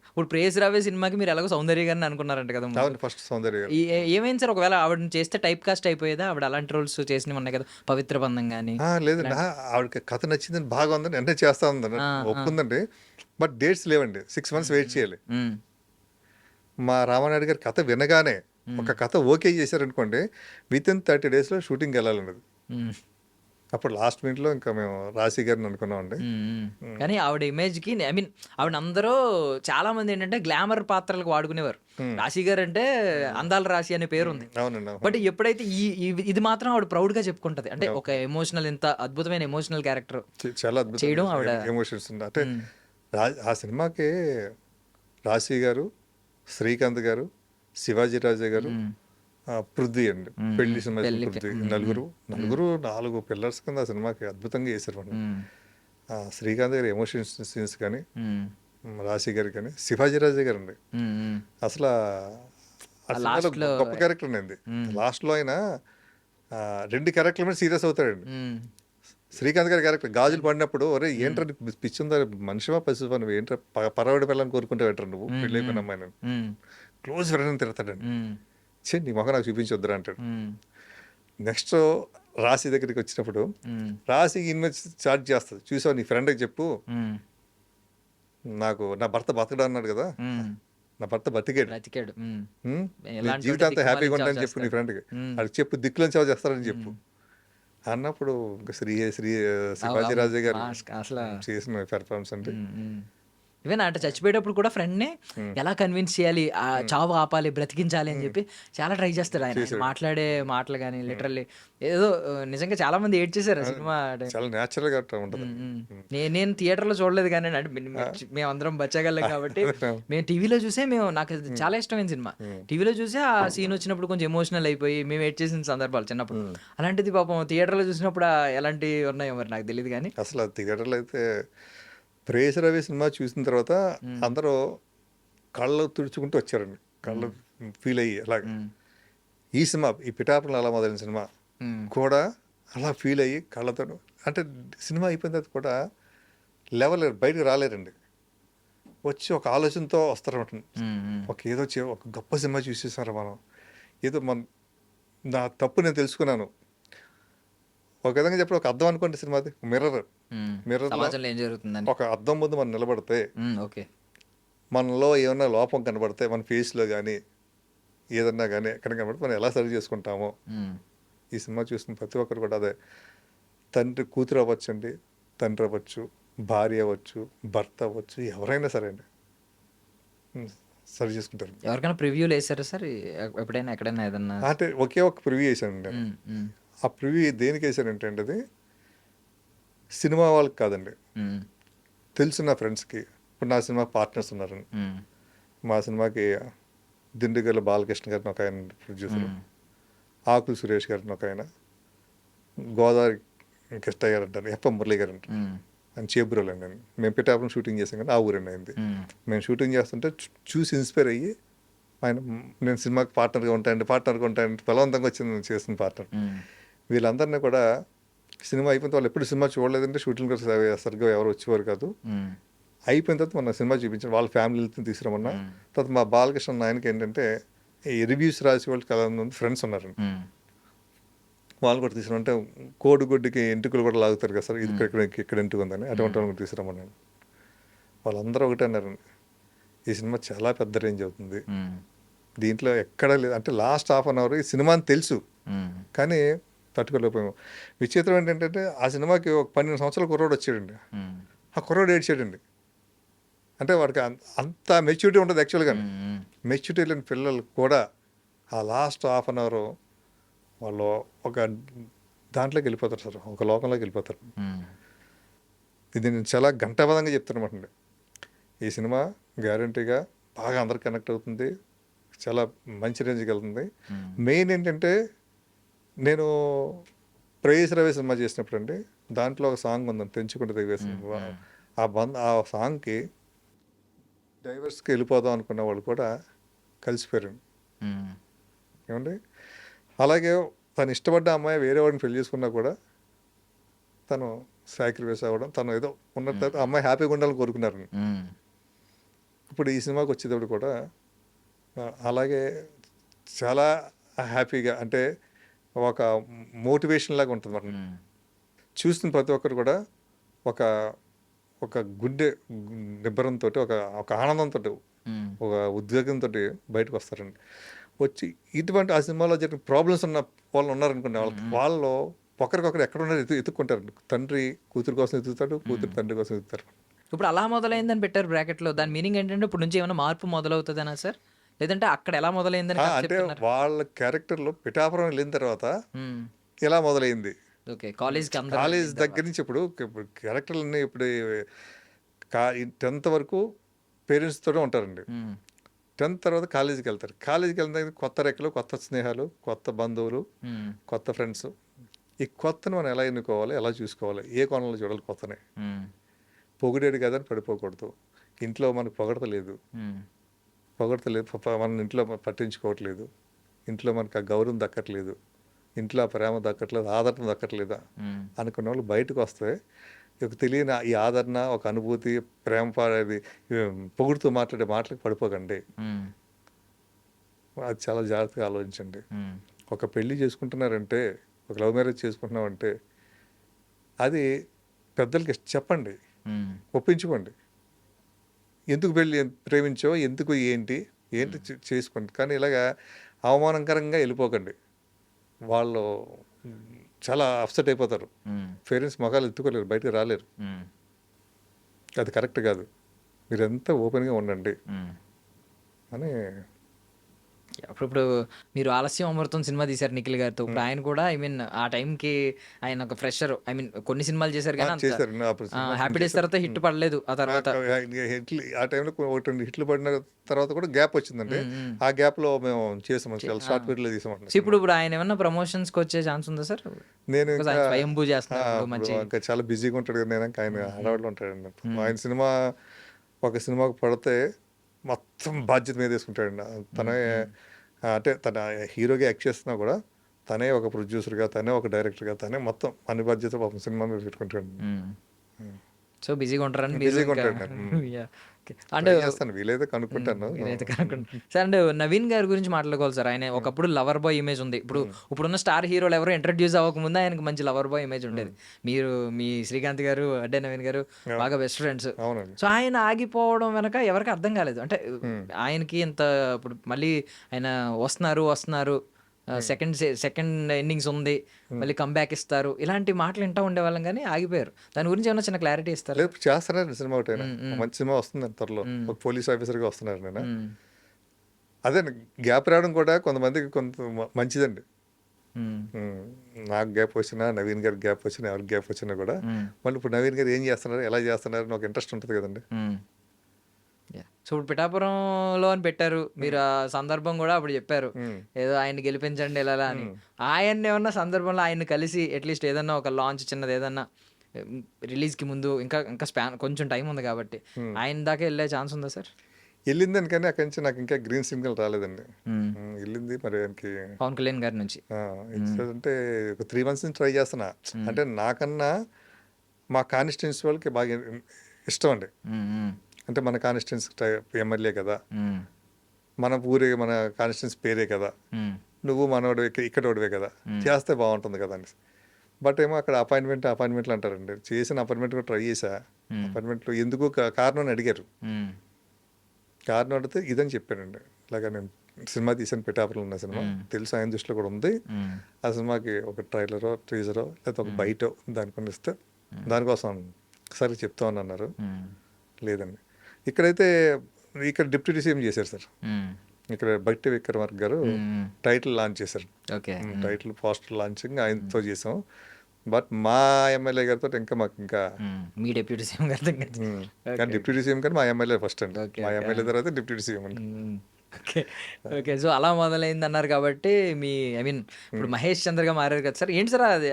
ఇప్పుడు ప్రేయస్ రావే సినిమాకి మీరు ఎలాగో సౌందర్య గారిని అనుకున్నారంట కదా ముందు. అవును, ఫస్ట్ సౌందర్య గారు. ఏమైంది సార్? ఒకవేళ ఆవిడని చేస్తే టైప్ కాస్ట్ అయిపోయేదా? ఆవిడ అలాంటి రోల్స్ చేసినవి ఉన్నాయి కదా, పవిత్ర బంధం కానీ. లేదండి, ఆవిడకి కథ నచ్చిందని బాగా ఉందని వెంటనే చేస్తా ఉందండి, ఒప్పుకుందండి. బట్ డేట్స్ లేవండి, 6 months వెయిట్ చేయాలి. మా రామానాయుడు గారి కథ వినగానే ఒక కథ ఓకే చేశారనుకోండి, వితిన్ 30 daysలో షూటింగ్కి వెళ్ళాలండి. అప్పుడు లాస్ట్ మినిట్లో ఇంకా మేము రాశి గారిని అనుకున్నామండి. కానీ ఆవిడ ఇమేజ్కి, ఐ మీన్ ఆవిడ అందరూ చాలా మంది ఏంటంటే గ్లామర్ పాత్రలకు వాడుకునేవారు. రాశి గారు అంటే అందాల రాశి అనే పేరు ఉంది. అవునండి. బట్ ఎప్పుడైతే ఇది మాత్రం ఆవిడ ప్రౌడ్ గా చెప్పుకుంటది. అంటే ఒక ఎమోషనల్, ఇంత అద్భుతమైన ఎమోషనల్ క్యారెక్టర్ చాలా అద్భుతం చేయడం ఆవిడ ఎమోషన్స్ ఉంది. అంటే ఆ సినిమాకి రాశి గారు, శ్రీకాంత్ గారు, శివాజీ రాజా గారు, పృథ్వీ అండి, పెళ్లి సినిమా పృథ్వీ, నలుగురు 4 పిల్లర్స్ కింద ఆ సినిమాకి అద్భుతంగా చేశారు. శ్రీకాంత్ గారి ఎమోషన్స్ సీన్స్ కానీ, రాశి గారు కానీ, శివాజీ రాజా గారు అండి అసలు గొప్ప క్యారెక్టర్ అండి. లాస్ట్లో ఆయన 2 క్యారెక్టర్ల మీద సీరియస్ అవుతాడండి. శ్రీకాంత్ గారి క్యారెక్టర్ గాజులు పడినప్పుడు, ఒరే ఏంట్రా పిచ్చిందా, మనిషివా పశువా, నువ్వు ఏంట్రా పరవాడి పిల్లని కోరుకుంటావు ఏంట్రా, నువ్వు పెళ్ళి అయిపోయిన అమ్మాయి, క్లోజ్ ఫ్రెండ్ అని తిడతాడండి. నీ మొహం నాకు చూపించొద్దురా అంటాడు. నెక్స్ట్ రాశి దగ్గరికి వచ్చినప్పుడు రాశి ఇన్వెస్ట్ చార్జ్ చేస్తుంది, చూసావు నీ ఫ్రెండ్కి చెప్పు, నాకు నా భర్త బతకడా అన్నాడు కదా, నా భర్త బతికాడు, జీవితాంతా హ్యాపీగా ఉంటానని చెప్పు నీ ఫ్రెండ్కి, అది చెప్పు, దిక్కులను సేవ చేస్తారని చెప్పు అన్నప్పుడు ఇంకా శివాజీ రాజా గారు చేసిన పెర్ఫార్మెన్స్ అంటే. ఈవెన్ అంటే చచ్చిపోయేటప్పుడు కూడా ఫ్రెండ్ని ఎలా కన్విన్స్ చేయాలి, చావు ఆపాలి, బ్రతికించాలి అని చెప్పి చాలా ట్రై చేస్తాడు ఆయన. మాట్లాడే మాటలు కానీ లిటరల్లీ ఏదో నిజంగా చాలా మంది ఏడ్ చేశారు ఆ సినిమా. చాలా న్యాచురల్ గా ఉంటుంది. నేను థియేటర్లో చూడలేదు కానీ, అంటే మేము అందరం బచ్చగలం కాబట్టి మేము టీవీలో చూసే, నాకు చాలా ఇష్టమైన సినిమా. టీవీలో చూసే ఆ సీన్ వచ్చినప్పుడు కొంచెం ఎమోషనల్ అయిపోయి మేము ఏడ్ చేసిన సందర్భాలు చిన్నప్పుడు. అలాంటిది పాపం థియేటర్లో చూసినప్పుడు ఎలాంటి ఉన్నాయో మరి నాకు తెలియదు కానీ, అసలు థియేటర్లో అయితే ప్రేయస్ రవి సినిమా చూసిన తర్వాత అందరూ కళ్ళు తుడుచుకుంటూ వచ్చారండి, కళ్ళు ఫీల్ అయ్యి. అలాగే ఈ సినిమా, ఈ పిఠాపురం అలా మొదలైన సినిమా కూడా అలా ఫీల్ అయ్యి కళ్ళతో, అంటే సినిమా అయిపోయిన తర్వాత కూడా లేవలేరు, బయటకు రాలేరండి, వచ్చి ఒక ఆలోచనతో వస్తారన్నమాట. ఒక గొప్ప సినిమా చూసేసారు మనం, ఏదో నా తప్పు నేను తెలుసుకున్నాను. ఒక విధంగా చెప్పి ఒక అద్దం అనుకోండి సినిమాది, మిర్రర్ ఒక అద్దం ముందు మనం నిలబడితే మనలో ఏమన్నా లోపం కనబడితే, మన ఫేస్లో కానీ ఏదన్నా కానీ ఎక్కడ కనబడితే మనం ఎలా సరి చేసుకుంటామో, ఈ సినిమా చూసిన ప్రతి ఒక్కరు కూడా అదే. కూతురు అవ్వచ్చండి, తండ్రి అవ్వచ్చు, భార్య అవ్వచ్చు, భర్త అవ్వచ్చు, ఎవరైనా సరే అండి సరి చేసుకుంటారు. ఎవరికైనా ప్రివ్యూలు వేసారా సార్ ఎప్పుడైనా, ఎక్కడైనా ఏదన్నా? అంటే ఒకే ఒక ప్రివ్యూ వేసానండి. ఆ ప్రివ్యూ దేనికి వేసానంటే అండి, అది సినిమా వాళ్ళకి కాదండి, తెలుసు నా ఫ్రెండ్స్కి. ఇప్పుడు నా సినిమా పార్ట్నర్స్ ఉన్నారండి. మా సినిమాకి దిండుగల బాలకృష్ణ గారిని ఒక ఆయన ప్రొడ్యూసర్, ఆకులు సురేష్ గారిని ఒక ఆయన, గోదావరి కృష్ణ గారు అంటారు, ఎప్ప మురళి గారు అంటారు, ఆయన చేబ్రోలు అండి. మేము పిఠాపురం షూటింగ్ చేసాం కానీ ఆ ఊరండి అయింది. మేము షూటింగ్ చేస్తుంటే చూసి ఇన్స్పైర్ అయ్యి ఆయన, నేను సినిమాకి పార్ట్నర్గా ఉంటానంటే బలవంతంగా వచ్చింది చేసిన పార్ట్నర్. వీళ్ళందరినీ కూడా సినిమా అయిపోయిన వాళ్ళు ఎప్పుడు సినిమా చూడలేదంటే షూటింగ్ సరిగ్గా ఎవరు వచ్చేవారు కాదు. అయిపోయిన తర్వాత మన సినిమా చూపించారు, వాళ్ళ ఫ్యామిలీతో తీసుకురమన్నా. తర్వాత మా బాలకృష్ణ ఆయనకి ఏంటంటే ఈ రివ్యూస్ రాసి వాళ్ళు చాలా మంది ఫ్రెండ్స్ ఉన్నారండి, వాళ్ళు కూడా తీసుకురమంటే కోడిగుడ్డుకి ఎంటుకలు కూడా లాగుతారు కదా సార్, ఇది ఇక్కడ ఎంటుకు ఉందని, అటువంటి వాళ్ళు కూడా తీసుకురమన్నాను. వాళ్ళందరూ ఒకటే అన్నారండి, ఈ సినిమా చాలా పెద్ద రేంజ్ అవుతుంది, దీంట్లో ఎక్కడా లేదు. అంటే లాస్ట్ హాఫ్ అన్ అవర్ ఈ సినిమా అని తెలుసు కానీ తట్టుకోలేకపోయాము. విచిత్రం ఏంటంటే ఆ సినిమాకి ఒక 12 సంవత్సరాల కుర్రోడు వచ్చాడండి, ఆ కుర్రోడు ఏడ్చాడండి. అంటే వాడికి అంత మెచ్యూరిటీ ఉంటుంది యాక్చువల్గా. మెచ్యూరిటీ లేని పిల్లలు కూడా ఆ లాస్ట్ హాఫ్ అన్ అవర్ వాళ్ళు ఒక దాంట్లోకి వెళ్ళిపోతారు సార్, ఒక లోకంలోకి వెళ్ళిపోతారు. ఇది నేను చాలా ఘంటాపదంగా చెప్తున్నమాట. ఈ సినిమా గ్యారంటీగా బాగా అందరికి కనెక్ట్ అవుతుంది, చాలా మంచి రేంజ్కి వెళ్తుంది. మెయిన్ ఏంటంటే నేను ప్రేయస్ రవి సినిమా చేసినప్పుడు అండి, దాంట్లో ఒక సాంగ్ ఉందండి, తెంచుకుంటే తెగేసి. ఆ సాంగ్కి డైవర్స్కి వెళ్ళిపోదాం అనుకున్న వాళ్ళు కూడా కలిసిపోయారు ఏమండి. అలాగే తను ఇష్టపడ్డ అమ్మాయి వేరే వాడిని పెళ్లి చేసుకున్నా కూడా తను సాక్రిఫైస్ అవ్వడం, తను ఏదో ఉన్న తర్వాత అమ్మాయి హ్యాపీగా ఉండాలని కోరుకున్నారు. ఇప్పుడు ఈ సినిమాకి వచ్చేటప్పుడు కూడా అలాగే చాలా హ్యాపీగా, అంటే ఒక మోటివేషన్ లాగా ఉంటుంది మరి. చూస్తున్న ప్రతి ఒక్కరు కూడా ఒక ఒక గుండె నిబ్బరంతో, ఒక ఆనందంతో, ఒక ఉద్వేగంతో బయటకు వస్తారండి. వచ్చి ఇటువంటి ఆ సినిమాలో జరిగిన ప్రాబ్లమ్స్ ఉన్న వాళ్ళు ఉన్నారనుకోండి, వాళ్ళు ఒకరికొకరు ఎక్కడ ఉన్నారు ఎత్తుక్కుంటారు. తండ్రి కూతురు కోసం ఎత్తుతాడు, కూతురు తండ్రి కోసం ఎత్తుతారు. ఇప్పుడు అలా మొదలైందని పెట్టారు బ్రాకెట్లో. దాని మీనింగ్ ఏంటంటే ఇప్పుడు నుంచి ఏమైనా మార్పు మొదలవుతుందనా సార్, లేదంటే అక్కడ ఎలా మొదలైందని అంటే వాళ్ళ క్యారెక్టర్లో పిఠాపురం వెళ్ళిన తర్వాత ఎలా మొదలైంది. ఓకే, కాలేజ్ దగ్గర నుంచి ఇప్పుడు క్యారెక్టర్లన్నీ ఇప్పుడు 10th వరకు పేరెంట్స్ తోనే ఉంటారండి. 10th తర్వాత కాలేజీకి వెళ్తారు. కాలేజీకి వెళ్ళిన కొత్త రెక్కలు, కొత్త స్నేహాలు, కొత్త బంధువులు, కొత్త ఫ్రెండ్స్. ఈ కొత్తను మనం ఎలా ఎన్నుకోవాలి, ఎలా చూసుకోవాలి, ఏ కోణంలో చూడాలి కొత్తనే. పొగిడేడు కదని పడిపోకూడదు. ఇంట్లో మనకు పొగడతలేదు, మన ఇంట్లో పట్టించుకోవట్లేదు, ఇంట్లో మనకు ఆ గౌరవం దక్కట్లేదు, ఇంట్లో ఆ ప్రేమ దక్కట్లేదు, ఆదరణ దక్కట్లేదా అనుకున్న వాళ్ళు బయటకు వస్తే ఒక తెలియని ఈ ఆదరణ, ఒక అనుభూతి, ప్రేమ పాడేది, పొగుడుతూ మాట్లాడే మాటలకు పడిపోకండి. అది చాలా జాగ్రత్తగా ఆలోచించండి. ఒక పెళ్లి చేసుకుంటున్నారంటే, ఒక లవ్ మ్యారేజ్ చేసుకుంటున్నామంటే అది పెద్దలకి చెప్పండి, ఒప్పించుకోండి. ఎందుకు పెళ్ళి ప్రేమించో, ఎందుకు ఏంటి చేసుకోండి. కానీ ఇలాగా అవమానకరంగా వెళ్ళిపోకండి. వాళ్ళు చాలా అప్సెట్ అయిపోతారు. పేరెంట్స్ మొఖాలు ఎత్తుకోలేరు, బయటకు రాలేరు. అది కరెక్ట్ కాదు. మీరంతా ఓపెన్గా ఉండండి అని. ఇప్పుడు మీరు ఆలస్యం అమృతం సినిమా తీశారు నిఖిల్ గారితో. ఇప్పుడు ఆయన కూడా ఆ టైంకి ఆయన ఒక ఫ్రెషర్. కొన్ని సినిమాలు చేశారు కానీ చేశారు. హ్యాపీ డేస్ తర్వాత హిట్ పడలేదు. ఆ తర్వాత ఆ టైంలో 1-2 హిట్లు పడిన తర్వాత కూడా గ్యాప్ వచ్చిందండి. ఆ గ్యాప్ లో మేము చేసాం, షార్ట్ పీరియడ్ లో తీసామండి. ఇప్పుడు ఆయన ఏమన్నా ప్రమోషన్స్ కి వచ్చే ఛాన్స్ ఉందా సార్? నేను స్వయంభూ చేస్తున్నారు, ఇంకా చాలా బిజీగా ఉంటాడు కదా, నేను ఆయన హడావిడిలో ఉంటాడండి. ఆయన సినిమా ఒక సినిమాకు పడితే మొత్తం బాధ్యత మీద తీసుకుంటాడండి. తనే అంటే తన హీరోగా యాక్ట్ చేస్తున్నా కూడా తనే ఒక ప్రొడ్యూసర్గా, తనే ఒక డైరెక్టర్గా, తనే మొత్తం అన్ని బాధ్యత పాపం సినిమా మీద పెట్టుకుంటాడు. సో బిజీగా ఉంటారని బిజీగా ఉంటాడు. అంటే చేస్తాను, వీలైతే కనుక్కుంటాను. సార్ అంటే నవీన్ గారి గురించి మాట్లాడుకోవాలి సార్. ఆయన ఒకప్పుడు లవర్ బాయ్ ఇమేజ్ ఉంది. ఇప్పుడున్న స్టార్ హీరోలు ఎవరు ఇంట్రడ్యూస్ అవ్వకముందు ఆయనకు మంచి లవర్ బాయ్ ఇమేజ్ ఉండేది. మీ శ్రీకాంత్ గారు, అడ్డే నవీన్ గారు బాగా బెస్ట్ ఫ్రెండ్స్. సో ఆయన ఆగిపోవడం వెనక ఎవరికి అర్థం కాలేదు. అంటే ఆయనకి ఇంత ఇప్పుడు మళ్ళీ ఆయన వస్తున్నారు, సెకండ్ ఇన్నింగ్స్ ఉంది, మళ్ళీ కంబ్యాక్ ఇస్తారు, ఇలాంటి మాటలు వింటూ ఉండేవాళ్ళం కానీ ఆగిపోయారు. దాని గురించి ఏమైనా చిన్న క్లారిటీ ఇస్తారు? చేస్తున్నారు సినిమా ఒకటి, మంచి సినిమా వస్తుంది త్వరలో. ఒక పోలీస్ ఆఫీసర్గా వస్తున్నారు. నేను అదే గ్యాప్ రావడం కూడా కొంతమందికి మంచిదండి. నాకు గ్యాప్ వచ్చినా, నవీన్ గారికి గ్యాప్ వచ్చినా, ఎవరికి గ్యాప్ వచ్చినా కూడా మళ్ళీ ఇప్పుడు నవీన్ గారు ఏం చేస్తున్నారు, ఎలా చేస్తున్నారు అని ఒక ఇంట్రెస్ట్ ఉంటుంది కదండి. సో ఇప్పుడు పిఠాపురంలో అని పెట్టారు మీరు, ఆ సందర్భం కూడా అప్పుడు చెప్పారు ఏదో ఆయన్ని గెలిపించండి ఇలా అని. ఆయన్ని ఏమన్నా సందర్భంలో ఆయన్ని కలిసి అట్లీస్ట్ ఏదన్నా ఒక లాంచ్ చిన్నది ఏదన్నా రిలీజ్కి ముందు, ఇంకా స్పాన్ కొంచెం టైం ఉంది కాబట్టి ఆయన దాకా వెళ్ళే ఛాన్స్ ఉందా సార్? వెళ్ళిందని, కానీ అక్కడి నుంచి నాకు ఇంకా గ్రీన్ సిగ్నల్ రాలేదండి. వెళ్ళింది మరి ఆయనకి పవన్ కళ్యాణ్ గారి నుంచి. అంటే ఒక 3 months నుంచి ట్రై చేస్తున్నా. అంటే నాకన్నా మా కాన్స్టిట్యున్సీ వాళ్ళకి బాగా ఇష్టం అండి. అంటే మన కాన్స్టిట్యున్సీ ఎమ్మెల్యే కదా, మన మన కాన్స్టిట్యున్సీ పేరే కదా, నువ్వు మనోడు ఇక్కడ ఓడివే కదా, చేస్తే బాగుంటుంది కదా అని. బట్ ఏమో అక్కడ అపాయింట్మెంట్లు అంటారండి. చేసిన అపాయింట్మెంట్ కూడా ట్రై చేశా. అపాయింట్మెంట్లు ఎందుకు కారణం అడిగారు. కారణం అడిగితే ఇదని చెప్పానండి. ఇలాగ నేను సినిమా తీసాను, పిఠాపురంలో ఉన్న సినిమా తెలుసు, ఆయన దృష్టిలో కూడా ఉంది. ఆ సినిమాకి ఒక ట్రైలరో, టీజరో, లేకపోతే ఒక బయటో దానికొని ఇస్తే దానికోసం సరే చెప్తామని అన్నారు. లేదండి, ఇక్కడైతే ఇక్కడ డిప్యూటీ సీఎం చేశారు సార్. మ్మ్. ఇక్కడ బట్టి విక్రమార్క గారు మ్మ్. టైటిల్ లాంచ్ చేశారు. ఓకే. టైటిల్ పోస్టర్ లాంచింగ్ ఆయనతో చేసాం. బట్ మా ఎమ్మెల్యే గారితో ఇంకా మాకు ఇంకా మ్మ్. మీ డిప్యూటీ సీఎం గారితో కానీ డిప్యూటీ సీఎం కానీ మా ఎమ్మెల్యే ఫస్ట్ అండి. ఓకే, మా ఓకే. ఎమ్మెల్యే తర్వాత డిప్యూటీ సీఎం అండి. Okay, okay. సో అలా మొదలైంది అన్నారు కాబట్టి మీ ఐ మీన్ ఇప్పుడు మహేష్ చంద్రగా మారారు కదా సార్. ఏంటి సార్ అది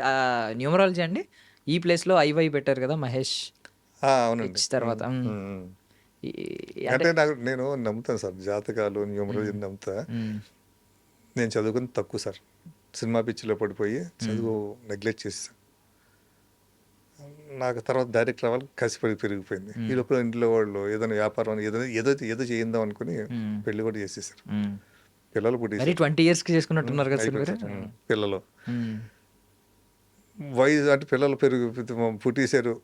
న్యూమరాలజీ అండి? ఈ ప్లేస్లో ఐవై పెట్టారు కదా మహేష్ అవునండి. హెచ్ తర్వాత. అంటే నేను నమ్ముతాను సార్, జాతకాలు న్యూమరాలజీ నమ్ముతా. నేను చదువుకుని తక్కువ సార్, సినిమా పిచ్చిలో పడిపోయి చదువు నెగ్లెక్ట్ చేసేసాను. నాకు తర్వాత డైరెక్ట్ రావాలి కసిపడి పెరిగిపోయింది. ఈ లోపల ఇంట్లో వాళ్ళు ఏదైనా వ్యాపారం ఏదో చేయిందాం అనుకుని పెళ్లి కూడా చేసేసారు. పిల్లలు పుట్టేసారు. 20 yearsకి చేసుకున్నట్టున్నారు కదా సార్ మీరు. పిల్లలు వయసు అంటే పిల్లలు పుట్టేశారు.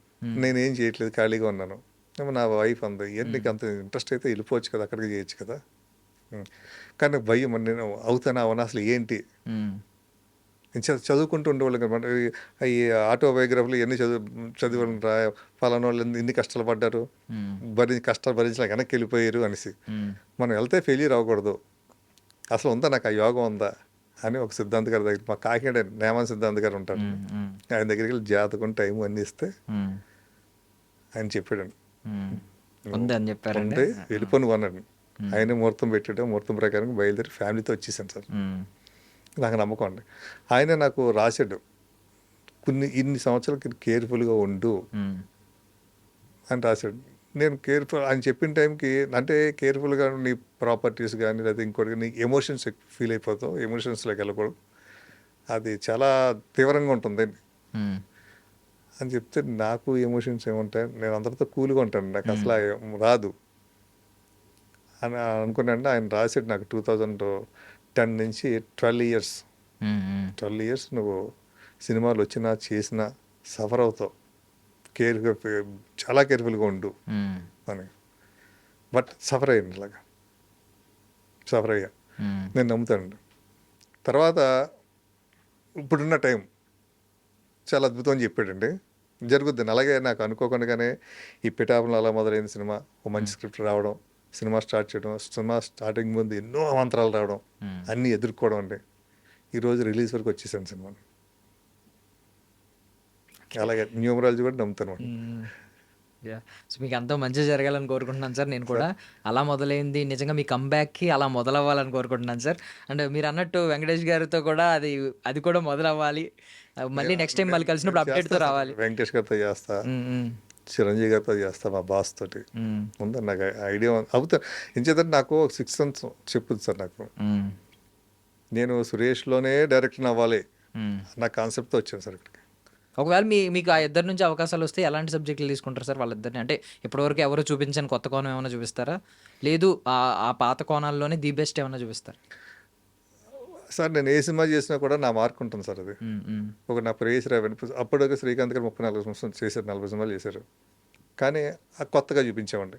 నేనేం చేయట్లేదు, ఖాళీగా ఉన్నాను. నా వైఫ్ అంది, నీకు అంత ఇంట్రెస్ట్ అయితే వెళ్ళిపోవచ్చు కదా, అక్కడికి చేయొచ్చు కదా. కానీ నాకు భయం, నేను అవుతానా అవనా అసలు ఏంటి. నేను చదువుకుంటూ ఉండేవాళ్ళు కదా, ఈ ఆటోబయోగ్రఫీలు ఇవన్నీ చదివి ఫలానా వాళ్ళు ఇన్ని కష్టాలు పడ్డారు, కష్టాలు భరించలేక వెనక్కి వెళ్ళిపోయారు అనేసి. మనం వెళ్తే ఫెయిల్యూర్ అవ్వకూడదు, అసలు ఉందా నాకు ఆ యోగం ఉందా అని ఒక సిద్ధాంత్ గారి దగ్గర, మా కాకినాడ నేమన్ సిద్ధాంత్ గారు ఉంటాడు, ఆయన దగ్గరికి వెళ్ళి జాతకం టైం అన్నీ ఇస్తే ఆయన చెప్పాడండి, ఉందని చెప్పారండి. ఉంటే వెళ్ళిపోను అన్నాడు. ఆయన ముహూర్తం పెట్టాడు, ముహూర్తం ప్రకారం బయలుదేరి ఫ్యామిలీతో వచ్చేసాను సార్. నాకు నమ్మకం అండి. ఆయన నాకు రాశాడు, ఇన్ని సంవత్సరాలకి కేర్ఫుల్గా ఉండు అని రాశాడు. నేను కేర్ఫుల్ ఆయన చెప్పిన టైంకి, అంటే కేర్ఫుల్గా నీ ప్రాపర్టీస్ కానీ లేదా ఇంకోటి నీ ఎమోషన్స్ ఫీల్ అయిపోతావు, ఎమోషన్స్లోకి వెళ్ళకూడదు, అది చాలా తీవ్రంగా ఉంటుంది అని చెప్తే, నాకు ఎమోషన్స్ ఏముంటాయి, నేను అందరితో కూల్గా ఉంటాను, నాకు అసలు రాదు అని అనుకున్నాను. ఆయన రాసాడు నాకు 2010 నుంచి 12 years నువ్వు సినిమాలు వచ్చినా చేసినా సఫర్ అవుతావు, చాలా కేర్ఫుల్గా ఉండు అని. బట్ సఫర్ అయ్యాను, ఇలాగా సఫర్ అయ్యా. నేను నమ్ముతాను. తర్వాత ఇప్పుడున్న టైం చాలా అద్భుతం అని చెప్పాడండి, జరుగుద్ది. అలాగే నాకు అనుకోకుండానే ఈ పిఠాపురం అలా మొదలైన సినిమా, ఓ మంచి స్క్రిప్ట్ రావడం, సినిమా స్టార్ట్ చేయడం, సినిమా స్టార్టింగ్ ముందు ఎన్నో అవాంతరాలు రావడం, అన్నీ ఎదుర్కోవడం అండి. ఈరోజు రిలీజ్ వరకు వచ్చేసాను సినిమాని. అలాగే న్యూమరాలజీ కూడా నమ్ముతాను. సో మీకు అంతా మంచి జరగాలని కోరుకుంటున్నాను సార్. నేను కూడా అలా మొదలైంది నిజంగా మీ కంబ్యాక్కి అలా మొదలవ్వాలని కోరుకుంటున్నాను సార్. అండ్ మీరు అన్నట్టు వెంకటేష్ గారితో కూడా అది కూడా మొదలవ్వాలి. మళ్ళీ నెక్స్ట్ టైం మళ్ళీ కలిసినప్పుడు అప్డేట్తో రావాలి. వెంకటేష్ గారితో చేస్తా, చిరంజీవి గారితో చేస్తా, మా బాస్ తోటి ఉందని నాకు ఐడియా అవుతా. ఎంచేతంటే నాకు 6 months చెప్పుద్ది సార్. నాకు నేను సురేష్లోనే డైరెక్టర్ అవ్వాలి నా కాన్సెప్ట్తో వచ్చాను సార్ ఇక్కడికి. ఒకవేళ మీకు ఆ ఇద్దరి నుంచి అవకాశాలు వస్తే ఎలాంటి సబ్జెక్టులు తీసుకుంటారు సార్ వాళ్ళిద్దరిని? అంటే ఇప్పటివరకు ఎవరు చూపించని కొత్త కోణం ఏమైనా చూపిస్తారా, లేదు ఆ పాత కోణాల్లోనే ది బెస్ట్ ఏమైనా చూపిస్తారా? సార్ నేను ఏ సినిమా చేసినా కూడా నా మార్క్ ఉంటుంది సార్. అది ఒక నా ప్రేయస్ రావని, అప్పటికే శ్రీకాంత్ గారు 34 సంవత్సరాలు చేశారు, 40 సినిమాలు చేశారు, కానీ కొత్తగా చూపించామండి.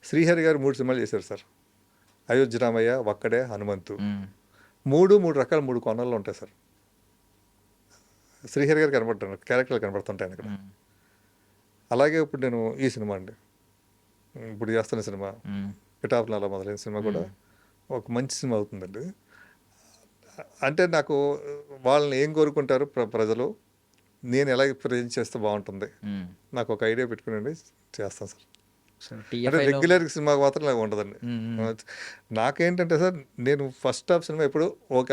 శ్రీహరి గారు 3 సినిమాలు చేశారు సార్, అయోధ్య రామయ్య, ఒక్కడే, హనుమంతు. 3 రకాల 3 కోణాల్లో ఉంటాయి సార్. శ్రీహరి గారు కనబడుతున్నారు, క్యారెక్టర్లు కనబడుతుంటాయి అక్కడ. అలాగే ఇప్పుడు నేను ఈ సినిమా అండి, ఇప్పుడు చేస్తున్న సినిమా పిఠాపురం అలా మొదలైన సినిమా కూడా ఒక మంచి సినిమా అవుతుందండి. అంటే నాకు వాళ్ళని ఏం కోరుకుంటారు ప్రజలు, నేను ఎలా ప్రజెంట్ చేస్తే బాగుంటుంది, నాకు ఒక ఐడియా పెట్టుకుని చేస్తాను సార్. అంటే రెగ్యులర్ సినిమా మాత్రం నాకు ఉండదండి. నాకేంటంటే సార్, నేను ఫస్ట్ హాఫ్ సినిమా ఎప్పుడు ఒక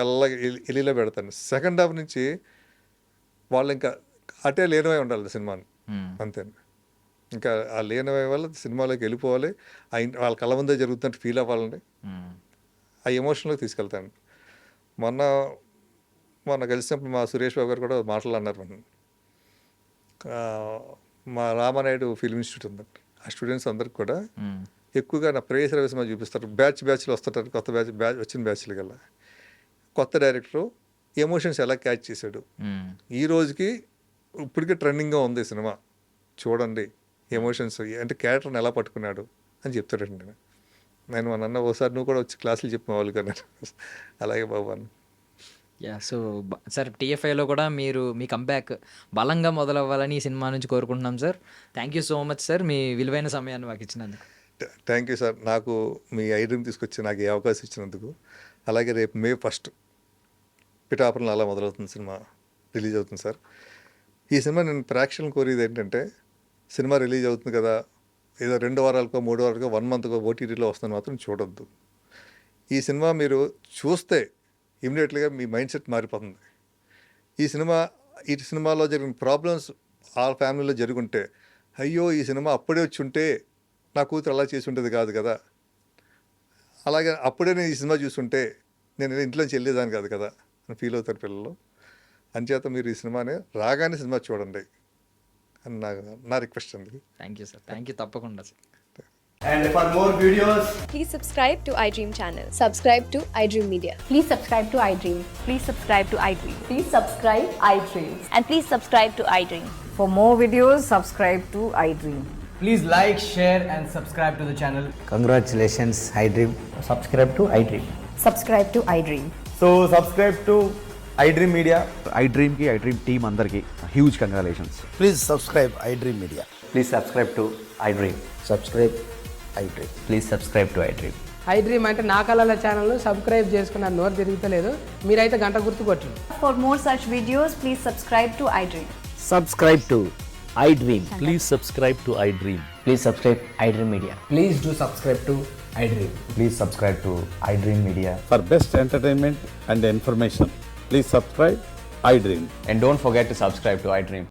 ఎల్లిలో పెడతాను, సెకండ్ హాఫ్ నుంచి వాళ్ళు ఇంకా అటే లేనవై ఉండాలి సినిమాని, అంతే. ఇంకా ఆ లేనవై వల్ల సినిమాలోకి వెళ్ళిపోవాలి, వాళ్ళ కళ్ళ ముందే జరుగుతున్నట్టు ఫీల్ అవ్వాలండి, ఆ ఎమోషన్లోకి తీసుకెళ్తాను. మొన్న కలిసినప్పుడు మా సురేష్ బాబు గారు కూడా మాటలు అన్నారు, మా రామానాయుడు ఫిల్మ్ ఇన్స్టిట్యూట్ ఉందండి, ఆ స్టూడెంట్స్ అందరికి కూడా ఎక్కువగా నా ప్రేయస్ రవి సినిమా చూపిస్తారు. బ్యాచ్లు వస్తుంటారు, కొత్త బ్యాచ్ వచ్చిన బ్యాచ్లు కల్లా కొత్త డైరెక్టరు ఎమోషన్స్ ఎలా క్యాచ్ చేశాడు, ఈ రోజుకి ఇప్పటికే ట్రెండింగ్గా ఉంది సినిమా, చూడండి ఎమోషన్స్ అంటే క్యారెక్టర్ని ఎలా పట్టుకున్నాడు అని చెప్తాడండి. నేను మా నాన్న ఒకసారి నువ్వు కూడా వచ్చి క్లాసులు చెప్పిన వాళ్ళు కదా, అలాగే బాబు అని. సో సార్ టీఎఫ్ఐలో కూడా మీ కంబ్యాక్ బలంగా మొదలవ్వాలని ఈ సినిమా నుంచి కోరుకుంటున్నాం sir. Thank you so much sir, మీ విలువైన సమయాన్ని మాకు ఇచ్చినందుకు. Thank you sir. నాకు మీ ఐ డ్రీమ్ తీసుకొచ్చి నాకు ఈ అవకాశం ఇచ్చినందుకు. అలాగే రేపు May 1 పిఠాపురంలో అలా మొదలవుతుంది సినిమా, రిలీజ్ అవుతుంది సార్. ఈ సినిమా నేను ప్రేక్షకులను కోరేది ఏంటంటే, సినిమా రిలీజ్ అవుతుంది కదా, ఏదో 2 వారాలకో 3 వారాలకో 1 మంత్కో ఓటీటీలో వస్తుందని మాత్రం చూడొద్దు. ఈ సినిమా మీరు చూస్తే ఇమీడియట్లీగా మీ మైండ్ సెట్ మారిపోతుంది. ఈ సినిమాలో జరిగిన ప్రాబ్లమ్స్ ఆ ఫ్యామిలీలో జరుగుంటే, అయ్యో ఈ సినిమా అప్పుడే వచ్చి ఉంటే నా కూతురు అలా చేసి ఉంటుంది కాదు కదా, అలాగే అప్పుడే నేను ఈ సినిమా చూస్తుంటే నేను ఇంట్లోంచి వెళ్ళేదాన్ని కాదు కదా అని ఫీల్ అవుతారు పిల్లలు. అంచేత మీరు ఈ సినిమాని రాగానే సినిమా చూడండి అని నా రిక్వెస్ట్ అండి. Thank you sir, thank you, తప్పకుండా sir. And for more videos, Please subscribe to iDream channel. Subscribe to iDream Media. Please subscribe to iDream. Please subscribe to iDream. Please subscribe iDream. And please subscribe to iDream. For more videos, subscribe to iDream. please like, share, and subscribe to the channel. Congratulations, iDream. Subscribe to iDream. Subscribe to iDream. So, subscribe to iDream Media. iDream team అందరికి huge congratulations. Please subscribe iDream Media. Please subscribe to iDream. Subscribe iDream. Please subscribe to iDream. iDream అంటే నా కళల ఛానల్ను subscribe చేసుకున్న నోరు తిరుగుతలేదు, మీరైతే గంట గుర్తు కొట్టండి. For more such videos, please subscribe to iDream. Subscribe to iDream. Please subscribe to iDream. Please subscribe iDream Media. Please do subscribe to iDream. Please subscribe to iDream Media. For best entertainment and information, please subscribe iDream. And don't forget to subscribe to iDream.